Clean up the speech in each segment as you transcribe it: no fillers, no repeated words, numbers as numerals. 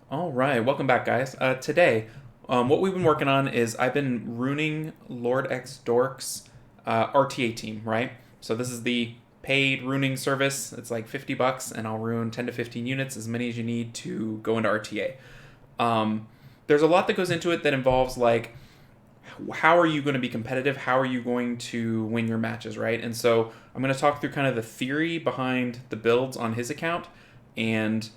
All right, welcome back, guys. Today, what we've been working on is I've been ruining LordxDork's RTA team, right? So this is the paid ruining service. It's like $50, and I'll ruin 10 to 15 units, as many as you need to go into RTA. There's a lot that goes into it that involves like how are you going to be competitive? How are you going to win your matches, right? And so I'm going to talk through kind of the theory behind the builds on his account, and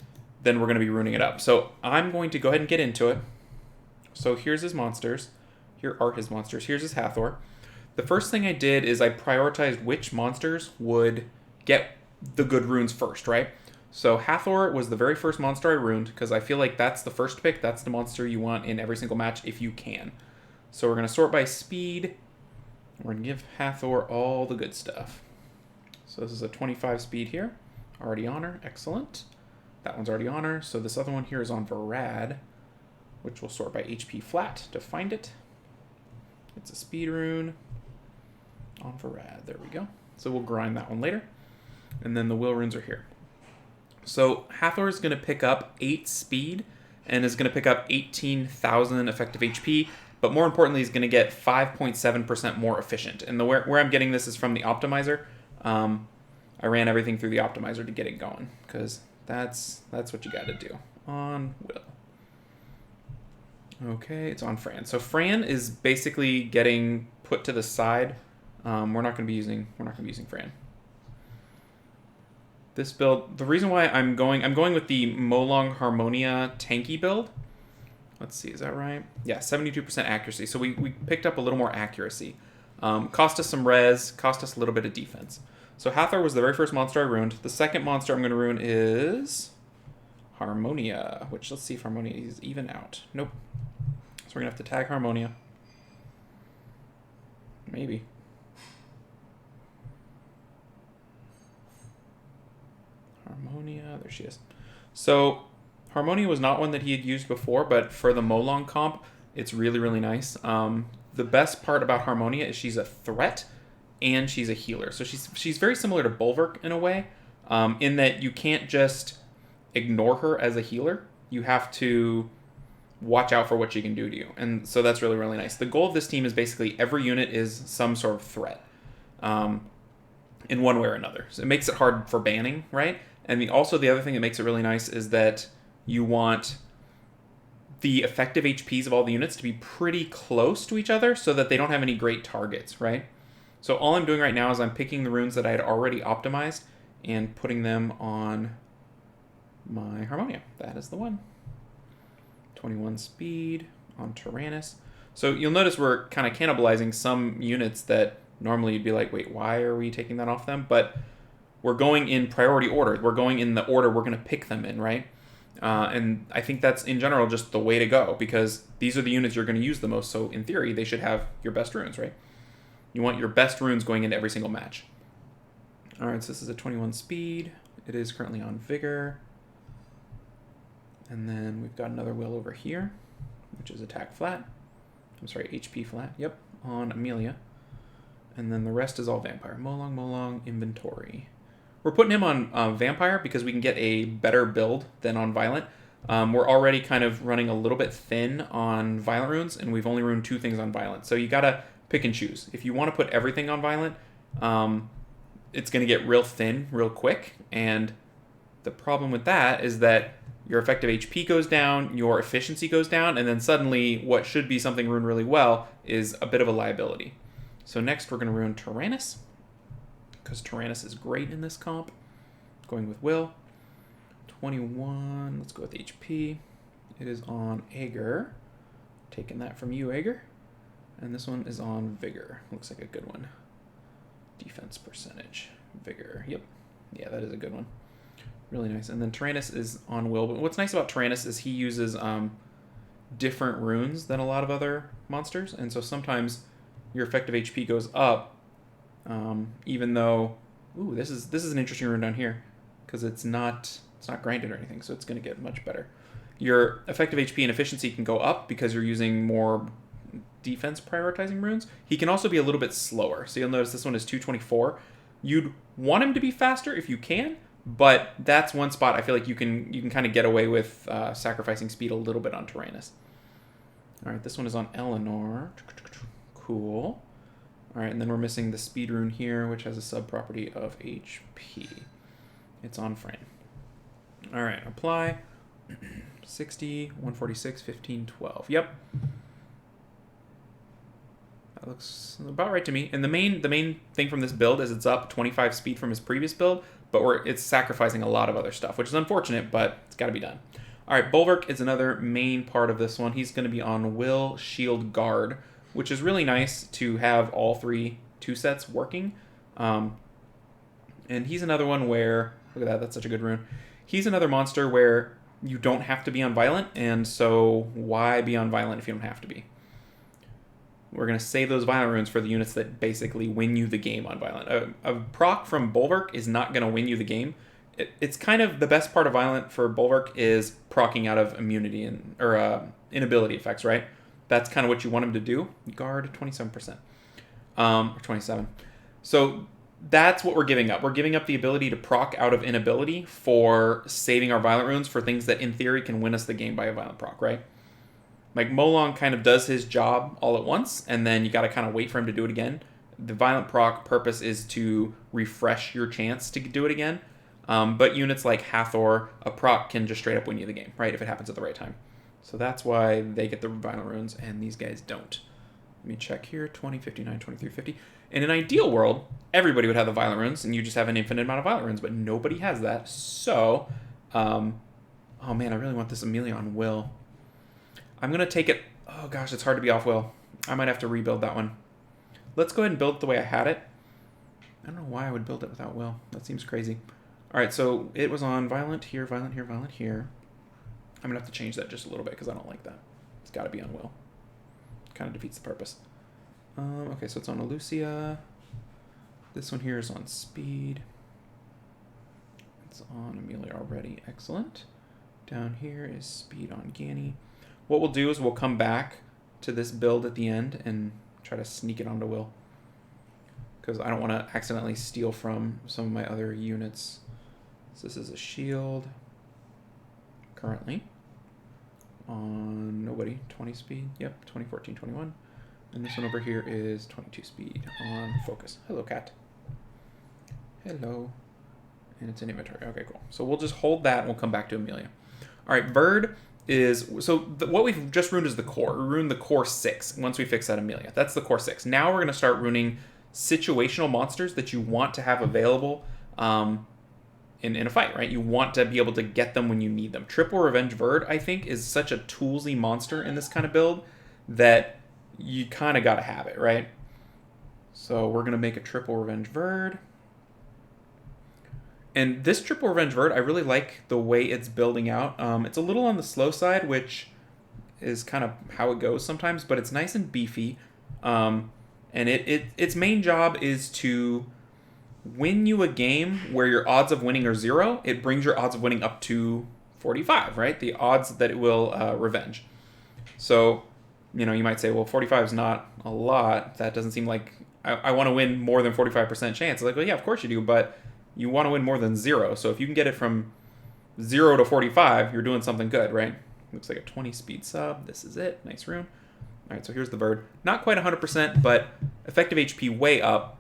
then we're going to be ruining it up. So I'm going to go ahead and get into it. So here's his monsters. Here are his monsters. Here's his Hathor. The first thing I did is I prioritized which monsters would get the good runes first, right? So Hathor was the very first monster I ruined because I feel like that's the first pick. That's the monster you want in every single match if you can. So we're going to sort by speed. We're going to give Hathor all the good stuff. So this is a 25 speed here. Already on her. Excellent. That one's already on her. So this other one here is on Varad, which will sort by HP flat to find it. It's a speed rune on Varad. There we go. So we'll grind that one later. And then the will runes are here. So Hathor is going to pick up 8 speed and is going to pick up 18,000 effective HP. But more importantly, he's going to get 5.7% more efficient. And where I'm getting this is from the optimizer. I ran everything through the optimizer to get it going because that's what you got to do. On Will. Okay, it's on Fran. So Fran is basically getting put to the side. We're not going to be using Fran. This build, the reason why I'm going with the Molong Harmonia tanky build. Let's see, is that right? Yeah, 72% accuracy. So we picked up a little more accuracy. Cost us some res, cost us a little bit of defense. So Hathor was the very first monster I ruined. The second monster I'm going to ruin is Harmonia, which let's see if Harmonia is even out. Nope. So we're going to have to tag Harmonia. Maybe. Harmonia, there she is. So Harmonia was not one that he had used before, but for the Molong comp, it's really, really nice. The best part about Harmonia is she's a threat and she's a healer. So she's very similar to Bulwark in a way, in that you can't just ignore her as a healer. You have to watch out for what she can do to you. And so that's really, really nice. The goal of this team is basically every unit is some sort of threat in one way or another. So it makes it hard for banning, right? And also the other thing that makes it really nice is that you want the effective HPs of all the units to be pretty close to each other so that they don't have any great targets, right? So all I'm doing right now is I'm picking the runes that I had already optimized and putting them on my Harmonia. That is the one. 21 speed on Taranis. So you'll notice we're kind of cannibalizing some units that normally you'd be like, wait, why are we taking that off them? But we're going in priority order. We're going in the order we're going to pick them in, right? And I think that's, in general, just the way to go because these are the units you're going to use the most. So in theory, they should have your best runes, right? You want your best runes going into every single match. All right, so this is a 21 speed. It is currently on Vigor. And then we've got another will over here, which is attack flat. I'm sorry, HP flat. Yep, on Amelia. And then the rest is all Vampire. Molong, Inventory. We're putting him on Vampire because we can get a better build than on Violent. We're already kind of running a little bit thin on Violent runes, and we've only ruined 2 things on Violent. So you got to pick and choose. If you want to put everything on Violent, it's going to get real thin real quick. And the problem with that is that your effective HP goes down, your efficiency goes down, and then suddenly what should be something ruined really well is a bit of a liability. So next we're going to ruin Taranis, because Taranis is great in this comp. Going with Will. 21, let's go with HP. It is on Egger. Taking that from you, Egger. And this one is on Vigor. Looks like a good one. Defense percentage. Vigor. Yep. Yeah, that is a good one. Really nice. And then Taranis is on Will. But what's nice about Taranis is he uses different runes than a lot of other monsters. And so sometimes your effective HP goes up, even though... Ooh, this is an interesting rune down here. Because it's not grinded or anything. So it's going to get much better. Your effective HP and efficiency can go up because you're using more defense prioritizing runes. He can also be a little bit slower. So you'll notice this one is 224. You'd want him to be faster if you can, But that's one spot I feel like you can kind of get away with sacrificing speed a little bit on Taranis. All right, this one is on Eleanor. Cool. All right, and then we're missing the speed rune here, which has a sub-property of HP. It's on Fran. All right, apply. 60, 146, 15, 12. Yep. That looks about right to me. And the main thing from this build is it's up 25 speed from his previous build, but it's sacrificing a lot of other stuff, which is unfortunate, but it's got to be done. All right, Bulwark is another main part of this one. He's going to be on Will, Shield, Guard, which is really nice to have all 3 two-sets working. And he's another one where, look at that, that's such a good rune. He's another monster where you don't have to be on Violent, and so why be on Violent if you don't have to be? We're going to save those Violent runes for the units that basically win you the game on Violent. A proc from Bulwark is not going to win you the game. It's kind of the best part of Violent for Bulwark is proccing out of immunity or inability effects, right? That's kind of what you want him to do. Guard 27%. Or 27. So that's what we're giving up. We're giving up the ability to proc out of inability for saving our Violent runes for things that in theory can win us the game by a Violent proc, right? Like Molong kind of does his job all at once, and then you got to kind of wait for him to do it again. The Violent proc purpose is to refresh your chance to do it again. But units like Hathor, a proc can just straight up win you the game, right? If it happens at the right time. So that's why they get the Violent runes, and these guys don't. Let me check here. 20, 59, 23, 50. In an ideal world, everybody would have the Violent runes, and you just have an infinite amount of Violent runes, but nobody has that. So, oh man, I really want this Amelia on Will. I'm going to take it. Oh gosh, it's hard to be off Will. I might have to rebuild that one. Let's go ahead and build it the way I had it. I don't know why I would build it without Will. That seems crazy. All right, so it was on Violent here, Violent here, Violent here. I'm going to have to change that just a little bit because I don't like that. It's got to be on Will. Kind of defeats the purpose. Okay, so it's on Alucia. This one here is on Speed. It's on Amelia already. Excellent. Down here is Speed on Ganny. What we'll do is we'll come back to this build at the end and try to sneak it onto Will. Because I don't want to accidentally steal from some of my other units. So this is a shield. Currently. On nobody. 20 speed. Yep, 20, 14, 21. And this one over here is 22 speed on focus. Hello, cat. Hello. And it's in inventory. Okay, cool. So we'll just hold that and we'll come back to Amelia. All right, Bird is... So what we've just ruined is the core. We ruined the core 6 once we fix that Amelia. That's the core 6. Now we're going to start ruining situational monsters that you want to have available in a fight, right? You want to be able to get them when you need them. Triple Revenge Bird, I think, is such a toolsy monster in this kind of build that you kind of got to have it, right? So we're going to make a Triple Revenge Bird. And this Triple Revenge Bird, I really like the way it's building out. It's a little on the slow side, which is kind of how it goes sometimes, but it's nice and beefy. And its main job is to win you a game where your odds of winning are 0. It brings your odds of winning up to 45, right? The odds that it will revenge. So, you know, you might say, well, 45 is not a lot. That doesn't seem like I want to win more than 45% chance. It's like, well, yeah, of course you do, but you want to win more than 0. So if you can get it from 0 to 45, you're doing something good, right? Looks like a 20 speed sub. This is it. Nice rune. All right, so here's the bird. Not quite 100%, but effective HP way up.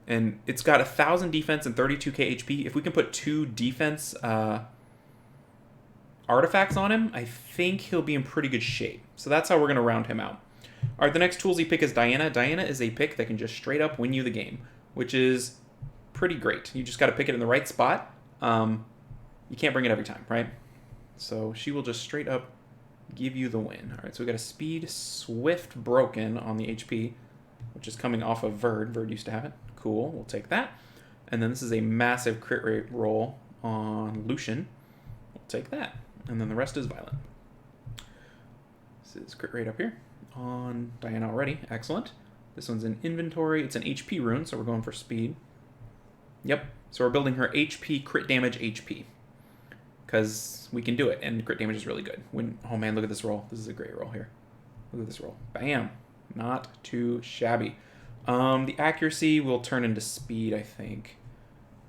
And it's got 1,000 defense and 32k HP. If we can put 2 defense artifacts on him, I think he'll be in pretty good shape. So that's how we're going to round him out. All right, the next toolsy pick is Diana. Diana is a pick that can just straight up win you the game, which is pretty great. You just got to pick it in the right spot. You can't bring it every time, right? So she will just straight up give you the win. All right, so we got a Speed Swift Broken on the HP, which is coming off of Verd. Verd used to have it. Cool, we'll take that. And then this is a massive crit rate roll on Lucian. We'll take that. And then the rest is Violent. This is crit rate up here on Diana already. Excellent. This one's in inventory. It's an HP rune, so we're going for speed. Yep, so we're building her HP, crit damage HP. Because we can do it, and crit damage is really good. Oh man, look at this roll. This is a great roll here. Look at this roll. Bam. Not too shabby. The accuracy will turn into speed, I think.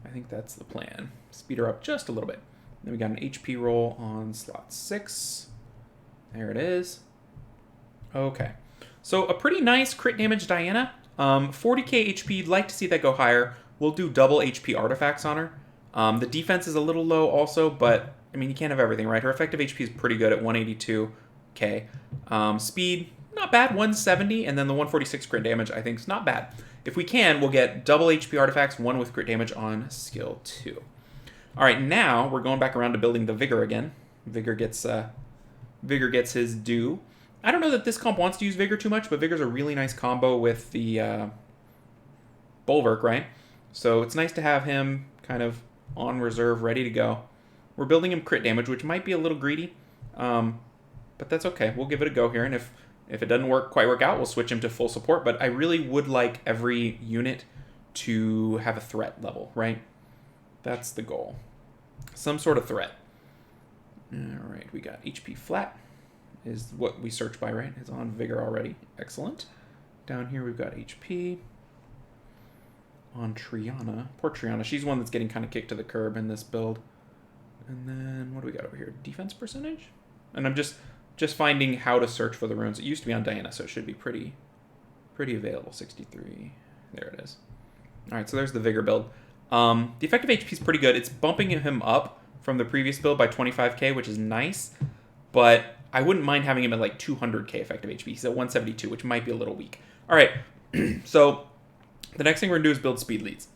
I think that's the plan. Speed her up just a little bit. Then we got an HP roll on slot 6. There it is. Okay. So a pretty nice crit damage Diana. 40k HP, like to see that go higher. We'll do double HP artifacts on her. The defense is a little low also, but I mean, you can't have everything, right? Her effective HP is pretty good at 182k. Speed, not bad, 170, and then the 146 crit damage, I think, is not bad. If we can, we'll get double HP artifacts, 1 with crit damage on skill 2. All right, now we're going back around to building the Vigor again. Vigor gets his due. I don't know that this comp wants to use Vigor too much, but Vigor's a really nice combo with the Bulwark, right? So it's nice to have him kind of on reserve, ready to go. We're building him crit damage, which might be a little greedy, but that's okay. We'll give it a go here, and if it doesn't quite work out, we'll switch him to full support. But I really would like every unit to have a threat level, right? That's the goal. Some sort of threat. All right, we got HP flat is what we search by, right? It's on Vigor already. Excellent. Down here we've got HP. On Triana. Poor Triana. She's one that's getting kind of kicked to the curb in this build. And then what do we got over here? Defense percentage? And I'm just finding how to search for the runes. It used to be on Diana, so it should be pretty available. 63. There it is. All right, so there's the Vigor build. The effective HP is pretty good. It's bumping him up from the previous build by 25k, which is nice. But I wouldn't mind having him at like 200k effective HP. He's at 172, which might be a little weak. All right, so the next thing we're going to do is build speed leads.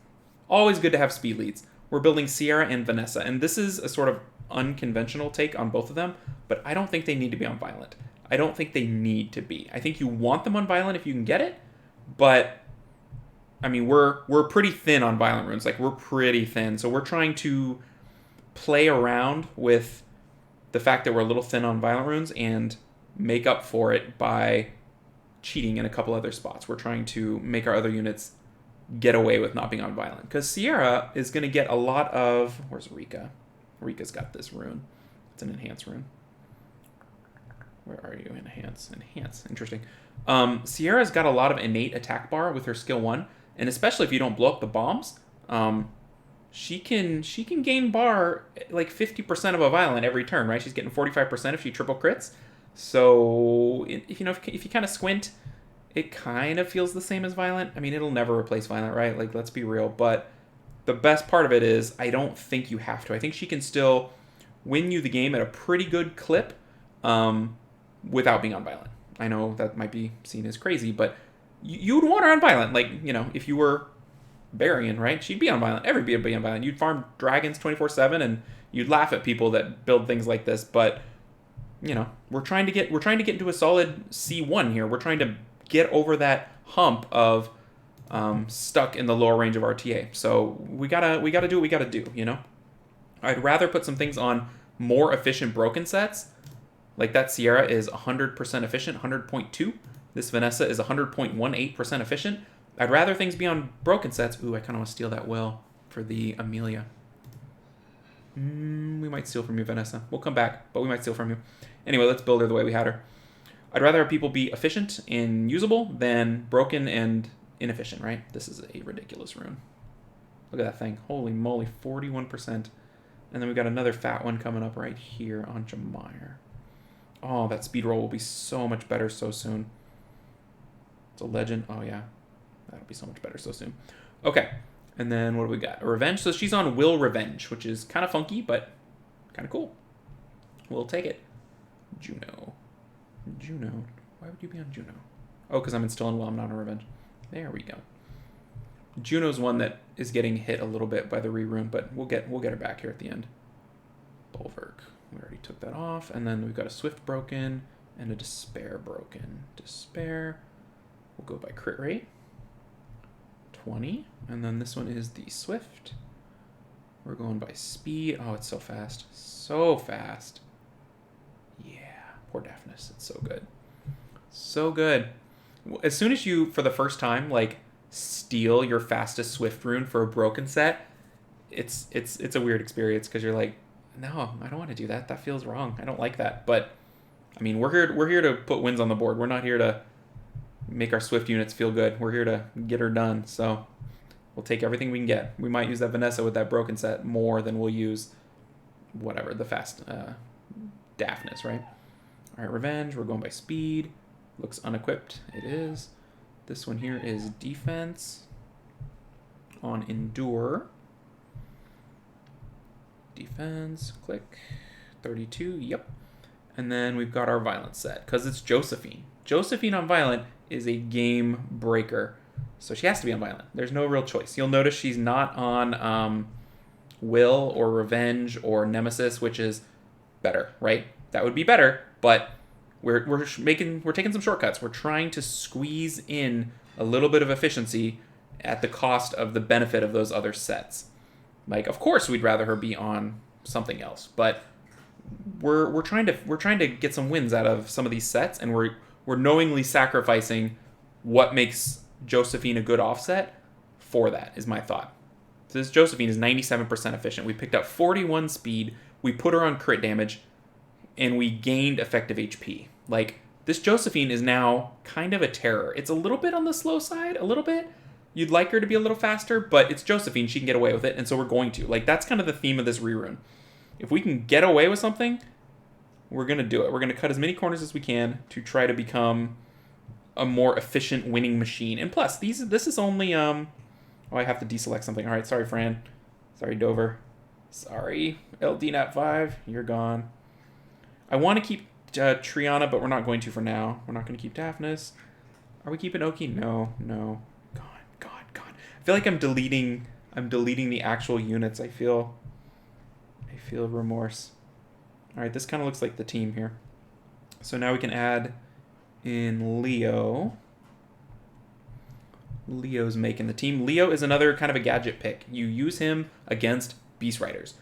Always good to have speed leads. We're building Sierra and Vanessa, and this is a sort of unconventional take on both of them, but I don't think they need to be on Violent. I don't think they need to be. I think you want them on Violent if you can get it, but I mean, we're pretty thin on Violent runes. Like, we're pretty thin, so we're trying to play around with the fact that we're a little thin on Violent runes and make up for it by cheating in a couple other spots. We're trying to make our other units get away with not being on Violent. Because Sierra is going to get a lot of... Where's Rika? Rika's got this rune. It's an enhance rune. Where are you? Enhance. Enhance. Interesting. Sierra's got a lot of innate attack bar with her skill 1. And especially if you don't blow up the bombs, she can gain bar like 50% of a Violent every turn, right? She's getting 45% if she triple crits. So, if you kind of squint, it kind of feels the same as Violent. I mean, it'll never replace Violent, right? Like, let's be real. But the best part of it is I don't think you have to. I think she can still win you the game at a pretty good clip without being on Violent. I know that might be seen as crazy, but you would want her on Violent. Like, if you were Barian, right? She'd be on Violent. Everybody would be on Violent. You'd farm dragons 24/7, and you'd laugh at people that build things like this. But we're trying to get into a solid C1 here. We're trying to get over that hump of stuck in the lower range of RTA. So we gotta do what we gotta do. I'd rather put some things on more efficient broken sets. Like that Sierra is 100% efficient, 100.2. This Vanessa is 100.18% efficient. I'd rather things be on broken sets. Ooh, I kind of want to steal that well for the Amelia. We might steal from you, Vanessa. We'll come back, but we might steal from you. Anyway, let's build her the way we had her. I'd rather have people be efficient and usable than broken and inefficient, right? This is a ridiculous rune. Look at that thing. Holy moly, 41%. And then we've got another fat one coming up right here on Jameyer. Oh, that speed roll will be so much better so soon. It's a legend. Oh, yeah. That'll be so much better so soon. Okay. And then what do we got? A Revenge. So she's on Will Revenge, which is kind of funky, but kind of cool. We'll take it. Juno. Why would you be on Juno? Oh, because I'm still in Will. I'm not on Revenge. There we go. Juno's one that is getting hit a little bit by the re-rune, but we'll get her back here at the end. Bulwark. We already took that off. And then we've got a Swift broken and a Despair broken. Despair. We'll go by crit rate. 20. And then this one is the Swift. We're going by speed. Oh, it's so fast. So fast. Yeah. Poor Daphnis. It's so good. So good. As soon as you, for the first time, like, steal your fastest Swift rune for a broken set, it's a weird experience because you're like, no, I don't want to do that. That feels wrong. I don't like that. But I mean, we're here to put wins on the board. We're not here to make our Swift units feel good. We're here to get her done. So We'll take everything we can get. We might use that Vanessa with that broken set more than we'll use whatever, the fast Daphnis, right? All right, Revenge. We're going by speed. Looks unequipped. It is. This one here is defense on Endure. Defense, click. 32, yep. And then we've got our Violent set, because it's Josephine. Josephine on Violent is a game breaker. So she has to be on Violent. There's no real choice. You'll notice she's not on Will or Revenge or Nemesis, which is better, right? That would be better, but we're taking some shortcuts. We're trying to squeeze in a little bit of efficiency at the cost of the benefit of those other sets. Like, of course, we'd rather her be on something else, but we're trying to get some wins out of some of these sets, and we're knowingly sacrificing what makes Josephine a good offset for that, is my thought. So this Josephine is 97% efficient. We picked up 41 speed, we put her on crit damage, and we gained effective HP. Like, this Josephine is now kind of a terror. It's a little bit on the slow side, a little bit. You'd like her to be a little faster, but it's Josephine. She can get away with it, and so we're going to. Like, that's kind of the theme of this rerun. If we can get away with something, we're going to do it. We're going to cut as many corners as we can to try to become a more efficient winning machine. And plus, this is only... Oh, I have to deselect something. All right, sorry, Fran. Sorry, Dover. Sorry. LDNAT5, you're gone. I want to keep Triana, but we're not going to for now. We're not going to keep Daphnis. Are we keeping Oki? No. God. I feel like I'm deleting the actual units. I feel remorse. All right, this kind of looks like the team here. So now we can add in Leo. Leo's making the team. Leo is another kind of a gadget pick. You use him against Beast Riders.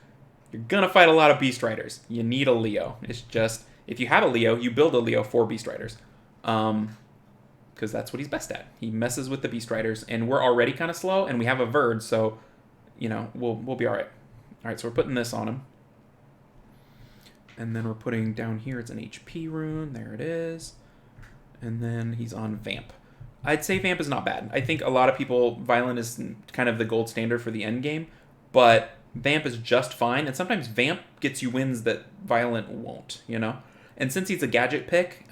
You're going to fight a lot of Beast Riders. You need a Leo. It's just, if you have a Leo, you build a Leo for Beast Riders. Because that's what he's best at. He messes with the Beast Riders, and we're already kind of slow, and we have a Verd, so, we'll be all right. All right, so we're putting this on him. And then we're putting down here, it's an HP rune. There it is. And then he's on Vamp. I'd say Vamp is not bad. I think a lot of people, Violent is kind of the gold standard for the end game, but Vamp is just fine, and sometimes Vamp gets you wins that Violent won't, And since he's a gadget pick,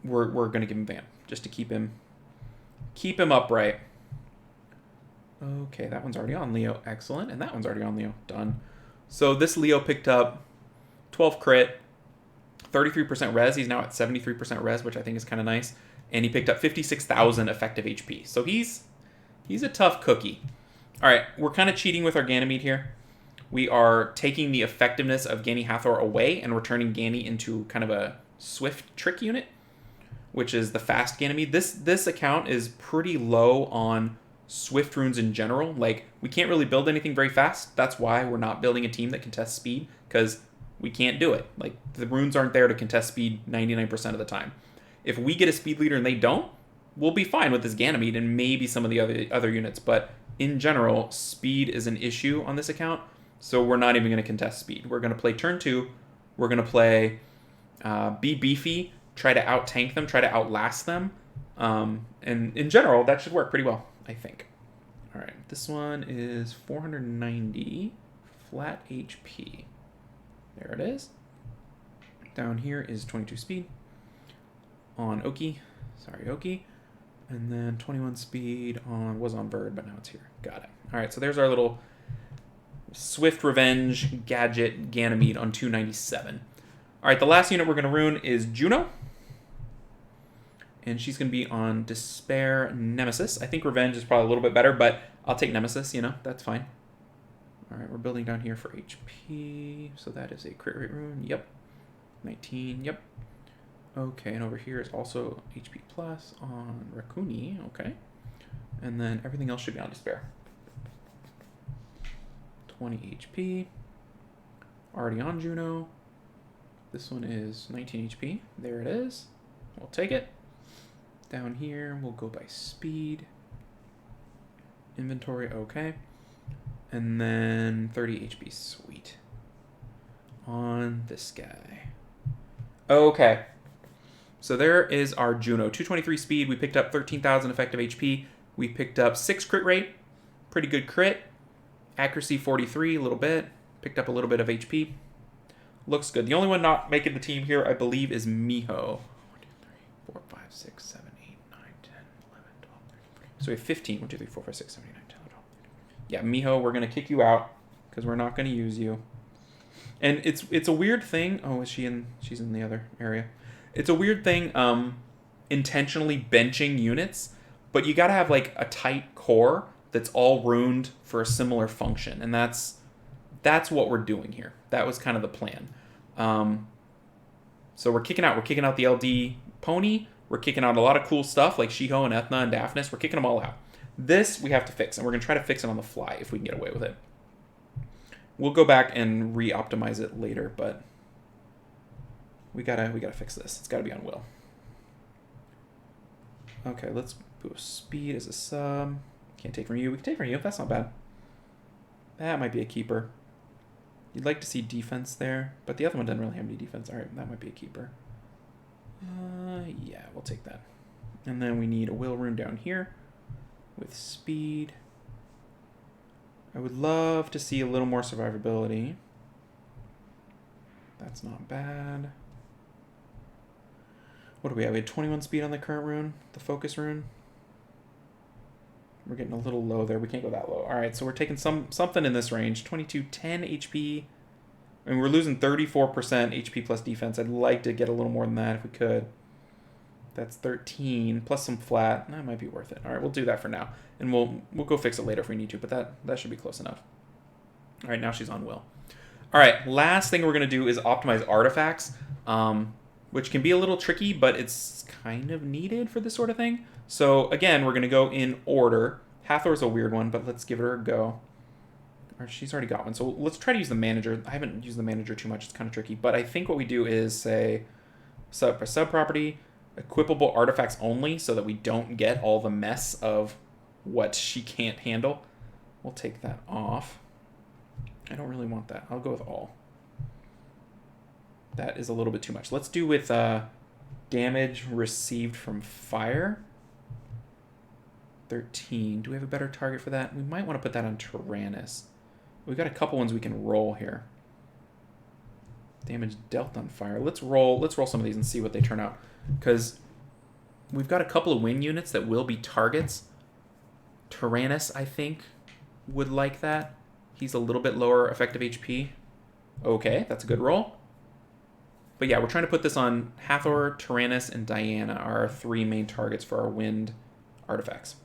we're going to give him Vamp, just to keep him upright. Okay, that one's already on Leo. Excellent. And that one's already on Leo. Done. So this Leo picked up 12 crit, 33% res. He's now at 73% res, which I think is kind of nice. And he picked up 56,000 effective HP. So he's a tough cookie. All right, we're kind of cheating with our Ganymede here. We are taking the effectiveness of Gani Hathor away and returning Gani into kind of a swift trick unit, which is the fast Ganymede. This account is pretty low on swift runes in general. Like, we can't really build anything very fast. That's why we're not building a team that contests speed, because we can't do it. Like, the runes aren't there to contest speed 99% of the time. If we get a speed leader and they don't, we'll be fine with this Ganymede and maybe some of the other units. But in general, speed is an issue on this account, so we're not even going to contest speed. We're going to play turn 2. We're going to play be beefy, try to out-tank them, try to outlast them. And in general, that should work pretty well, I think. All right, this one is 490 flat HP. There it is. Down here is 22 speed on Oki. Sorry, Oki. And then 21 speed was on Bird, but now it's here. Got it. All right, so there's our little Swift Revenge Gadget Ganymede on 297. All right, the last unit we're going to rune is Juno. And she's going to be on Despair Nemesis. I think Revenge is probably a little bit better, but I'll take Nemesis, that's fine. All right, we're building down here for HP. So that is a crit rate rune. Yep. 19. Yep. Okay, and over here is also HP plus on Rakuni. Okay. And then everything else should be on Despair. 20 HP. Already on Juno. This one is 19 HP. There it is. We'll take it. Down here, we'll go by speed. Inventory, okay. And then 30 HP, sweet. On this guy. Okay. So there is our Juno. 223 speed, we picked up 13,000 effective HP. We picked up 6 crit rate. Pretty good crit. Accuracy 43, a little bit. Picked up a little bit of HP. Looks good. The only one not making the team here, I believe, is Miho. 1, 2, 3, 4, 5, 6, 7, 8, 9, 10, 11, 12, 13, 14. So we have 15. 1, 2, 3, 4, 5, 6, 7, 8, 9, 10, 11, 12. Yeah, Miho, we're going to kick you out because we're not going to use you. And it's a weird thing. Oh, is she in? She's in the other area. It's a weird thing intentionally benching units, but you got to have like a tight core that's all runed for a similar function. And that's what we're doing here. That was kind of the plan. So we're kicking out the LD pony. We're kicking out a lot of cool stuff like Shiho and Ethna and Daphnis. We're kicking them all out. This we have to fix, and we're going to try to fix it on the fly if we can get away with it. We'll go back and re-optimize it later, but we gotta fix this. It's gotta be on will. Okay, let's boost speed as a sub. Can't take from you. We can take from you. That's not bad. That might be a keeper. You'd like to see defense there, but the other one doesn't really have any defense. All right, that might be a keeper. Yeah, we'll take that. And then we need a will rune down here with speed. I would love to see a little more survivability. That's not bad. What do we have? We had 21 speed on the current rune, the focus rune. We're getting a little low there. We can't go that low. All right, so we're taking something in this range. 22, 10 HP. I mean, we're losing 34% HP plus defense. I'd like to get a little more than that if we could. That's 13 plus some flat. That might be worth it. All right, we'll do that for now, and we'll go fix it later if we need to. But that should be close enough. All right, now she's on will. All right, last thing we're gonna do is optimize artifacts, which can be a little tricky, but it's kind of needed for this sort of thing. So again, we're gonna go in order. Hathor's a weird one, but let's give her a go. Or she's already got one, so let's try to use the manager. I haven't used the manager too much. It's kind of tricky, but I think what we do is say sub property. Equipable artifacts only, so that we don't get all the mess of what she can't handle. We'll take that off. I don't really want that. I'll go with all. That is a little bit too much. Let's do with damage received from fire. 13. Do we have a better target for that? We might want to put that on Taranis. We've got a couple ones we can roll here. Damage dealt on fire. Let's roll some of these and see what they turn out. Because we've got a couple of wing units that will be targets. Taranis, I think, would like that. He's a little bit lower effective HP. Okay, that's a good roll. But yeah, we're trying to put this on Hathor, Taranis, and Diana are our 3 main targets for our wind artifacts.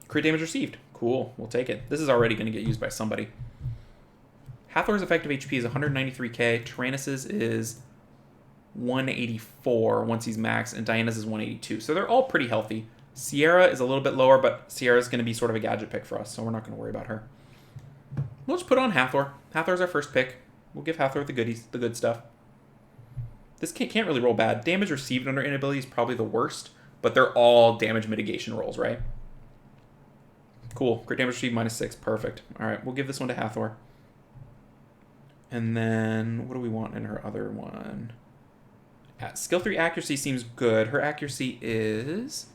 Crit damage received. Cool, we'll take it. This is already going to get used by somebody. Hathor's effective HP is 193k. Taranis's is 184 once he's maxed, and Diana's is 182. So they're all pretty healthy. Sierra is a little bit lower, but Sierra's going to be sort of a gadget pick for us, so we're not going to worry about her. We'll just put on Hathor. Hathor's our first pick. We'll give Hathor the goodies, the good stuff. This can't really roll bad. Damage received under inability is probably the worst, but they're all damage mitigation rolls, right? Cool. Crit damage received -6. Perfect. All right, we'll give this one to Hathor. And then what do we want in her other one? Skill 3 accuracy seems good. Her accuracy is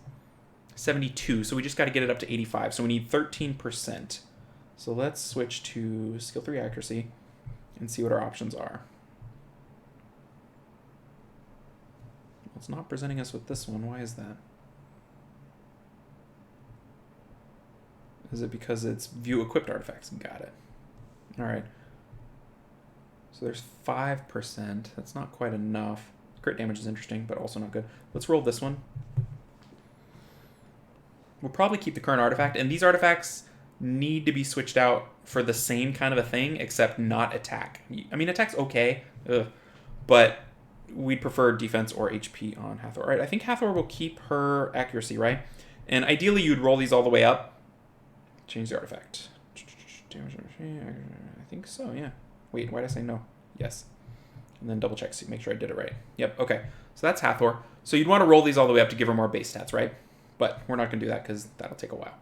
72, so we just got to get it up to 85. So we need 13%. So let's switch to skill 3 accuracy and see what our options are. It's not presenting us with this one. Why is that? Is it because it's view equipped artifacts? Got it. All right. So there's 5%. That's not quite enough. Crit damage is interesting, but also not good. Let's roll this one. We'll probably keep the current artifact, and these artifacts need to be switched out for the same kind of a thing, except not attack. I mean, attack's okay, but we'd prefer defense or HP on Hathor. All right, I think Hathor will keep her accuracy, right? And ideally, you'd roll these all the way up. Change the artifact. I think so, yeah. Wait, why did I say no? Yes. And then double check, so make sure I did it right. Yep, okay. So that's Hathor. So you'd want to roll these all the way up to give her more base stats, right? But we're not going to do that because that'll take a while.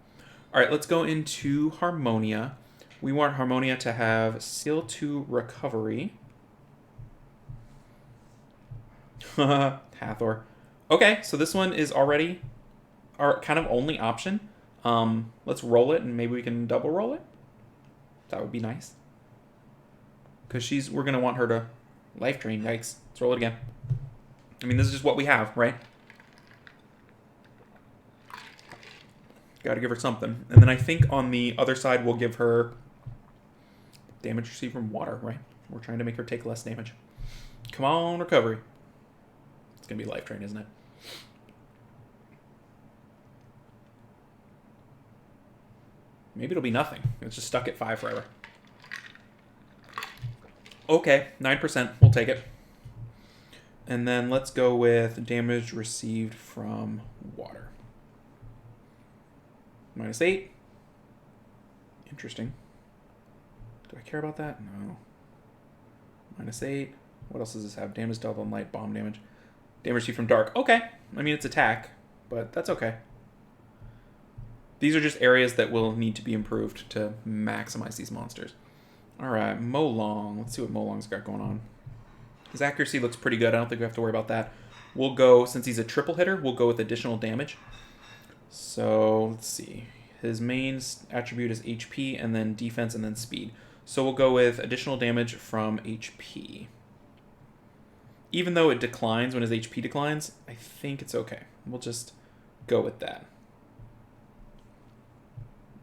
All right, let's go into Harmonia. We want Harmonia to have skill 2 recovery. Hathor. Okay, so this one is already our kind of only option. Let's roll it, and maybe we can double roll it. That would be nice. Because we're going to want her to life drain. Yikes. Let's roll it again. I mean, this is just what we have, right? Got to give her something. And then I think on the other side, we'll give her damage received from water, right? We're trying to make her take less damage. Come on, recovery. It's going to be life drain, isn't it? Maybe it'll be nothing. It's just stuck at 5 forever. Okay, 9%. We'll take it. And then let's go with damage received from water. -8. Interesting. Do I care about that? No. -8. What else does this have? Damage dealt on light, bomb damage. Damage received from dark. Okay. I mean, it's attack, but that's okay. These are just areas that will need to be improved to maximize these monsters. All right, Molong. Let's see what Molong's got going on. His accuracy looks pretty good. I don't think we have to worry about that. We'll go, since he's a triple hitter, we'll go with additional damage. So, let's see. His main attribute is HP, and then defense, and then speed. So we'll go with additional damage from HP. Even though it declines when his HP declines, I think it's okay. We'll just go with that.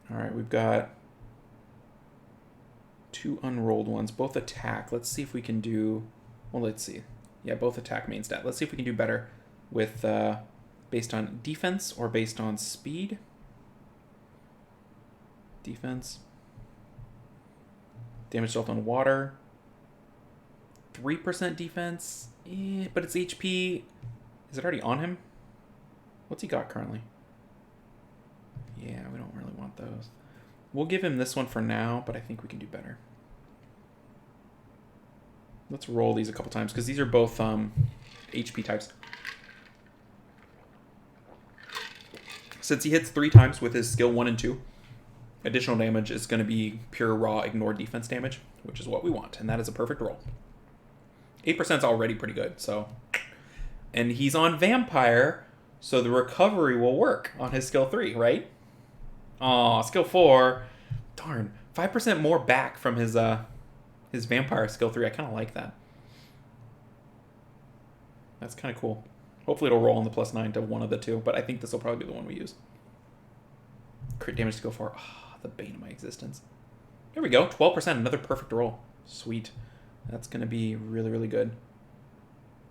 All right, we've got 2 unrolled ones, both attack. Let's see if we can do, well, let's see. Yeah, both attack main stat. Let's see if we can do better with based on defense or based on speed. Defense. Damage dealt on water. 3% defense, but it's HP. Is it already on him? What's he got currently? Yeah, we don't really want those. We'll give him this one for now, but I think we can do better. Let's roll these a couple times, because these are both HP types. Since he hits 3 times with his skill 1 and 2, additional damage is going to be pure raw ignore defense damage, which is what we want, and that is a perfect roll. 8% is already pretty good, so. And he's on Vampire, so the recovery will work on his skill 3, right? Aw, skill 4. Darn. 5% more back from his Vampire skill 3. I kind of like that. That's kind of cool. Hopefully it'll roll on the +9 to one of the 2, but I think this will probably be the one we use. Crit damage skill 4. Ah, the bane of my existence. There we go. 12%. Another perfect roll. Sweet. That's going to be really, really good.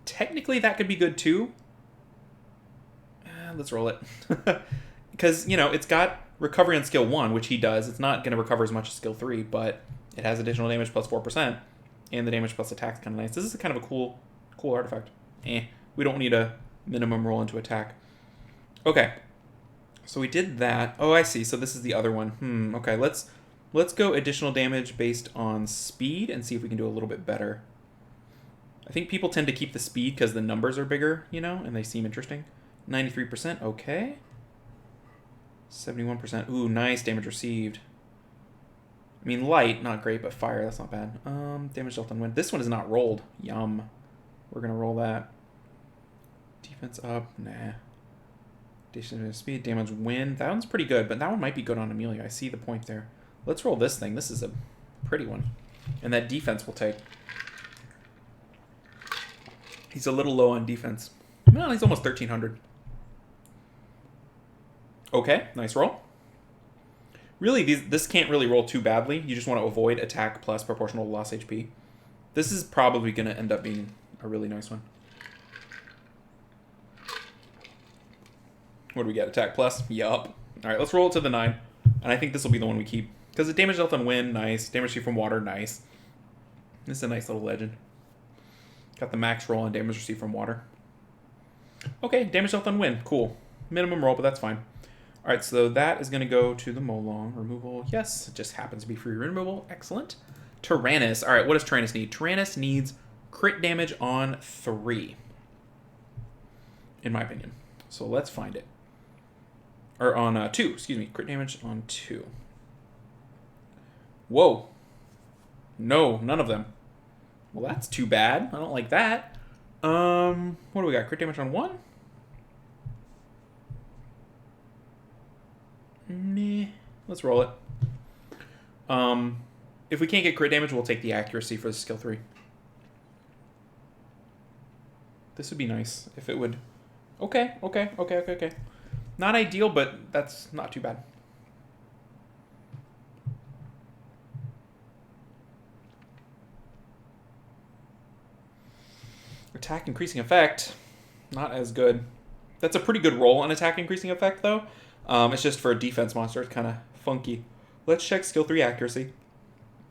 Technically, that could be good too. Let's roll it. Because, you know, it's got recovery on skill 1, which he does. It's not going to recover as much as skill 3, but it has additional damage plus 4%. And the damage plus attack is kind of nice. This is kind of a cool artifact. We don't need a minimum roll into attack. Okay. So we did that. Oh, I see. So this is the other one. Okay, let's go additional damage based on speed and see if we can do a little bit better. I think people tend to keep the speed because the numbers are bigger, you know, and they seem interesting. 93%, okay. 71%, ooh, nice damage received. I mean, light, not great, but fire, that's not bad. Damage dealt on wind. This one is not rolled. Yum. We're going to roll that. Defense up, nah. Speed, damage wind. That one's pretty good, but that one might be good on Amelia. I see the point there. Let's roll this thing. This is a pretty one. And that defense will take. He's a little low on defense. Well, he's almost 1,300. Okay, nice roll. Really, this can't really roll too badly. You just want to avoid attack plus proportional to loss HP. This is probably going to end up being a really nice one. What do we get? Attack plus? Yup. All right, let's roll it to the 9. And I think this will be the one we keep. Because the damage dealt on wind, nice. Damage received from water, nice. This is a nice little legend. Got the max roll and damage received from water. Okay, damage dealt on wind. Cool. Minimum roll, but that's fine. All right, so that is going to go to the Molong. Removal, yes. It just happens to be free removal. Excellent. Taranis. All right, what does Taranis need? Taranis needs crit damage on 3. In my opinion. So let's find it. Or on 2, excuse me. Crit damage on 2. Whoa. No, none of them. Well, that's too bad. I don't like that. What do we got? Crit damage on 1? Nah. Let's roll it. If we can't get crit damage, we'll take the accuracy for the skill 3. This would be nice if it would... Okay. Not ideal, but that's not too bad. Attack increasing effect. Not as good. That's a pretty good roll on attack increasing effect, though. It's just for a defense monster. It's kind of funky. Let's check skill 3 accuracy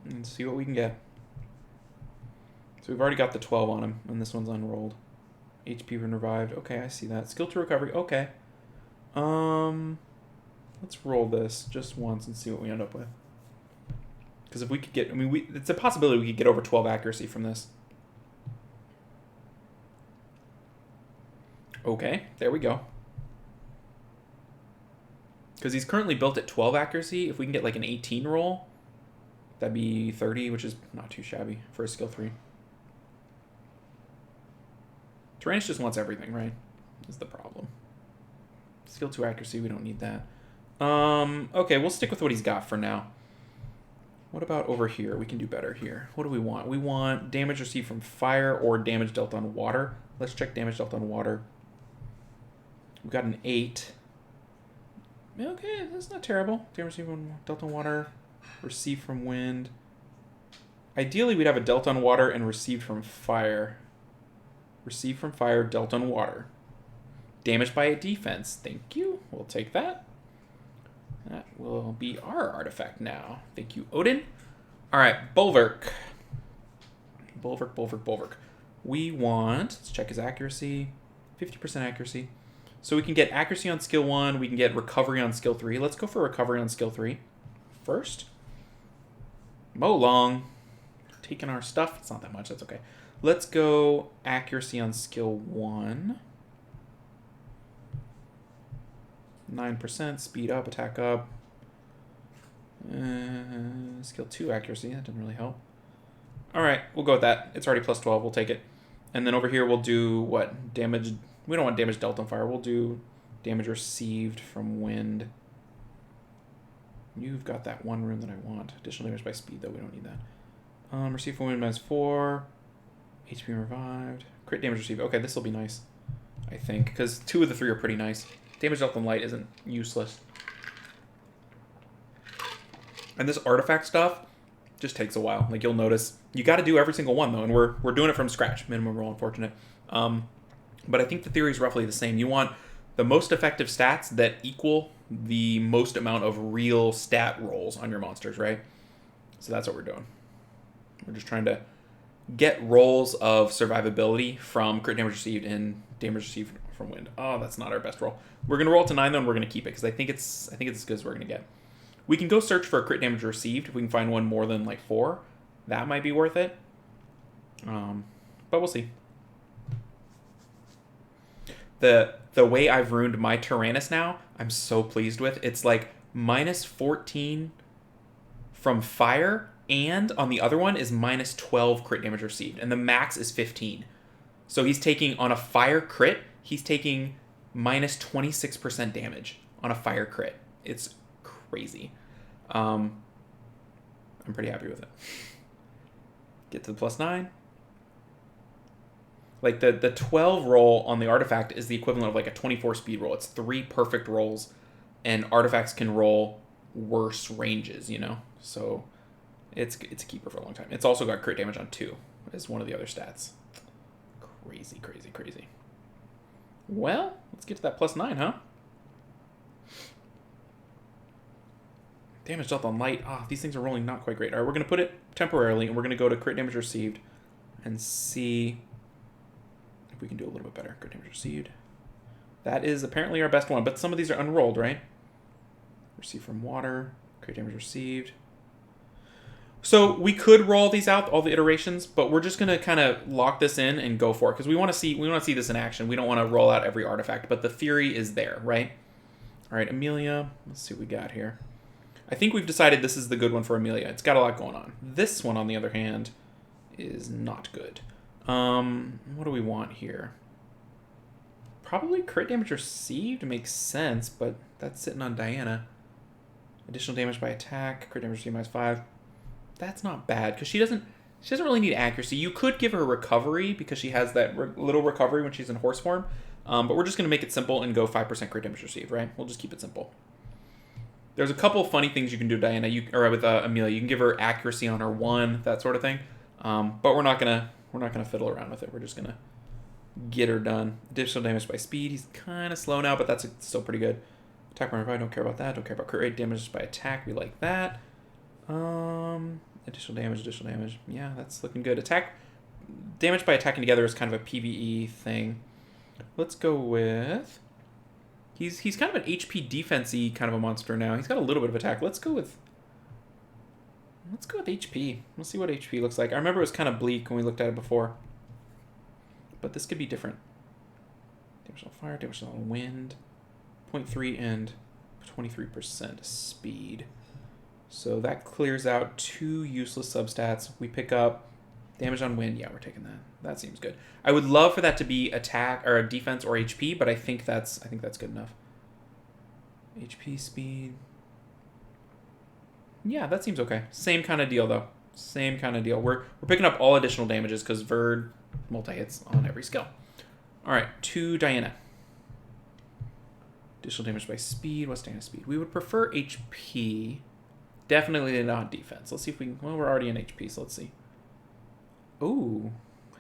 and see what we can get. So we've already got the 12 on him, and this one's unrolled. HP been revived. Okay, I see that. Skill 2 recovery. Okay. Let's roll this just once and see what we end up with. Because if we could get... I mean, it's a possibility we could get over 12 accuracy from this. Okay, there we go. Because he's currently built at 12 accuracy. If we can get like an 18 roll, that'd be 30, which is not too shabby for a skill 3. Taranis just wants everything, right? Is the problem. Skill 2 accuracy, we don't need that. Okay, we'll stick with what he's got for now. What about over here? We can do better here. What do we want? We want damage received from fire or damage dealt on water. Let's check damage dealt on water. We've got an 8. Okay, that's not terrible. Damage received from dealt on water, received from wind. Ideally, we'd have a dealt on water and received from fire. Received from fire, dealt on water. Damaged by a defense. Thank you. We'll take that. That will be our artifact now. Thank you, Odin. All right, Bulwark. Bulwark. We want, let's check his accuracy. 50% accuracy. So we can get accuracy on skill 1. We can get recovery on skill 3. Let's go for recovery on skill 3 first. Mow long. Taking our stuff. It's not that much. That's okay. Let's go accuracy on skill 1. 9%. Speed up. Attack up. Skill 2 accuracy. That didn't really help. All right. We'll go with that. It's already plus 12. We'll take it. And then over here we'll do what? Damage. We don't want damage dealt on fire. We'll do damage received from wind. You've got that one room that I want. Additional damage by speed, though. We don't need that. Received from wind -4. HP revived. Crit damage received. Okay, this will be nice, I think, because 2 of the 3 are pretty nice. Damage dealt on light isn't useless. And this artifact stuff just takes a while. Like, you'll notice. You got to do every single one, though, and we're doing it from scratch. Minimum roll, unfortunate. But I think the theory is roughly the same. You want the most effective stats that equal the most amount of real stat rolls on your monsters, right? So that's what we're doing. We're just trying to get rolls of survivability from crit damage received and damage received from wind. Oh, that's not our best roll. We're going to roll to 9, though, and we're going to keep it, because I think it's as good as we're going to get. We can go search for a crit damage received. If we can find one more than, like, 4, that might be worth it. But we'll see. The way I've ruined my Taranis now, I'm so pleased with. It's like -14 from fire, and on the other one is -12 crit damage received, and the max is 15. So he's taking, on a fire crit, he's taking -26% damage on a fire crit. It's crazy. I'm pretty happy with it. Get to the +9. Like, the 12 roll on the artifact is the equivalent of, like, a 24 speed roll. It's 3 perfect rolls, and artifacts can roll worse ranges, you know? So it's a keeper for a long time. It's also got crit damage on 2 as one of the other stats. Crazy. Well, let's get to that +9, huh? Damage dealt on light. These things are rolling not quite great. All right, we're going to put it temporarily, and we're going to go to crit damage received and see if we can do a little bit better. Crit damage received. That is apparently our best one, but some of these are unrolled, right? Received from water. Crit damage received. So we could roll these out, all the iterations, but we're just going to kind of lock this in and go for it, because we want to see this in action. We don't want to roll out every artifact, but the theory is there, right? All right, Amelia. Let's see what we got here. I think we've decided this is the good one for Amelia. It's got a lot going on. This one, on the other hand, is not good. What do we want here? Probably crit damage received makes sense, but that's sitting on Diana. Additional damage by attack. Crit damage received -5. That's not bad because she doesn't really need accuracy. You could give her recovery because she has that little recovery when she's in horse form. But we're just going to make it simple and go 5% crit damage received, right? We'll just keep it simple. There's a couple funny things you can do, Diana, or with Amelia. You can give her accuracy on her 1, that sort of thing. But we're not gonna fiddle around with it. We're just gonna get her done. Additional damage by speed. He's kind of slow now, but that's still pretty good. Attack by I don't care about that. Don't care about crit rate. Damage by attack. We like that. Additional damage. Yeah, that's looking good. Attack damage by attacking together is kind of a PvE thing. Let's go with. He's kind of an HP defense-y kind of a monster now. He's got a little bit of attack. Let's go with HP. We'll see what HP looks like. I remember it was kind of bleak when we looked at it before. But this could be different. Damage on fire, damage on wind. 0.3 and 23% speed. So that clears out 2 useless substats. We pick up damage on wind. Yeah, we're taking that. That seems good. I would love for that to be attack or defense or HP, but I think that's good enough. HP, speed. Yeah, that seems okay. Same kind of deal though. Same kind of deal. We're picking up all additional damages because Verd multi-hits on every skill. All right, to Diana. Additional damage by speed. What's Diana's speed? We would prefer HP. Definitely not defense. Let's see if we can. Well, we're already in HP, so let's see. Ooh,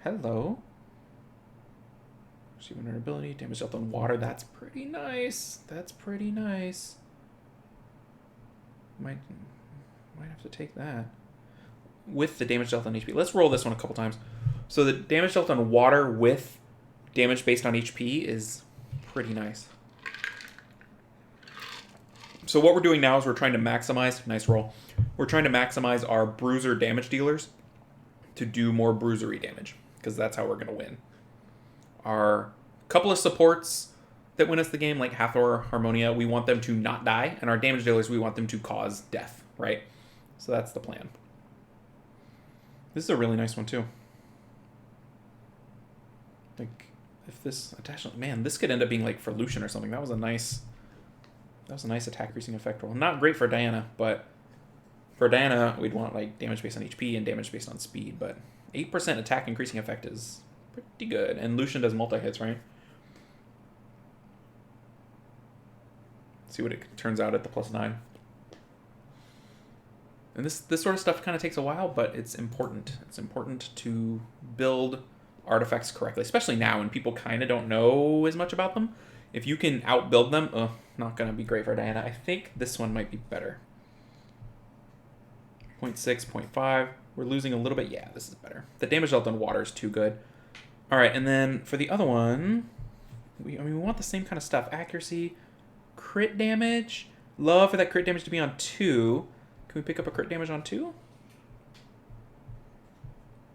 hello. See vulnerability, damage dealt on water. That's pretty nice. That's pretty nice. Might have to take that. With the damage dealt on HP. Let's roll this one a couple times. So the damage dealt on water with damage based on HP is pretty nice. So what we're doing now is we're trying to maximize, nice roll. We're trying to maximize our bruiser damage dealers to do more bruisery damage, because that's how we're going to win. Our couple of supports that win us the game, like Hathor, Harmonia, we want them to not die, and our damage dealers, we want them to cause death, right? So that's the plan. This is a really nice one, too. Like, if this attachment, man, this could end up being like for Lucian or something. That was a nice attack increasing effect roll. Not great for Diana, but for Diana, we'd want like damage based on HP and damage based on speed, but 8% attack increasing effect is pretty good. And Lucian does multi-hits, right? See what it turns out at the +9. And this sort of stuff kind of takes a while, but it's important. It's important to build artifacts correctly, especially now when people kind of don't know as much about them. If you can outbuild them, not going to be great for Diana. I think this one might be better. 0.6, 0.5. We're losing a little bit. Yeah, this is better. The damage dealt on water is too good. All right, and then for the other one, we want the same kind of stuff. Accuracy, crit damage. Love for that crit damage to be on 2. Can we pick up a crit damage on 2?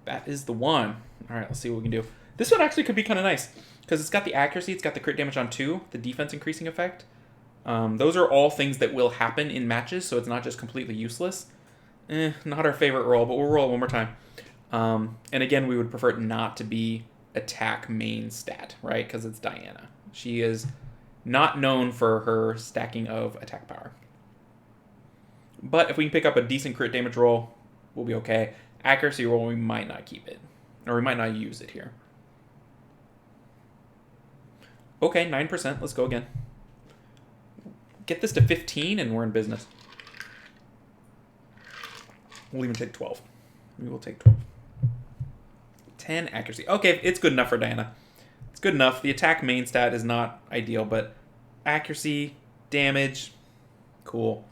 That is the one. All right, let's see what we can do. This one actually could be kind of nice because it's got the accuracy, it's got the crit damage on 2, the defense increasing effect. Those are all things that will happen in matches, so it's not just completely useless. Not our favorite roll, but we'll roll it one more time. And again, we would prefer it not to be attack main stat, right? Because it's Diana. She is not known for her stacking of attack power. But if we can pick up a decent crit damage roll, we'll be okay. Accuracy roll, we might not keep it. Or we might not use it here. Okay, 9%. Let's go again. Get this to 15 and we're in business. We'll even take 12. We will take 12. 10 accuracy. Okay, it's good enough for Diana. It's good enough. The attack main stat is not ideal, but accuracy, damage, cool.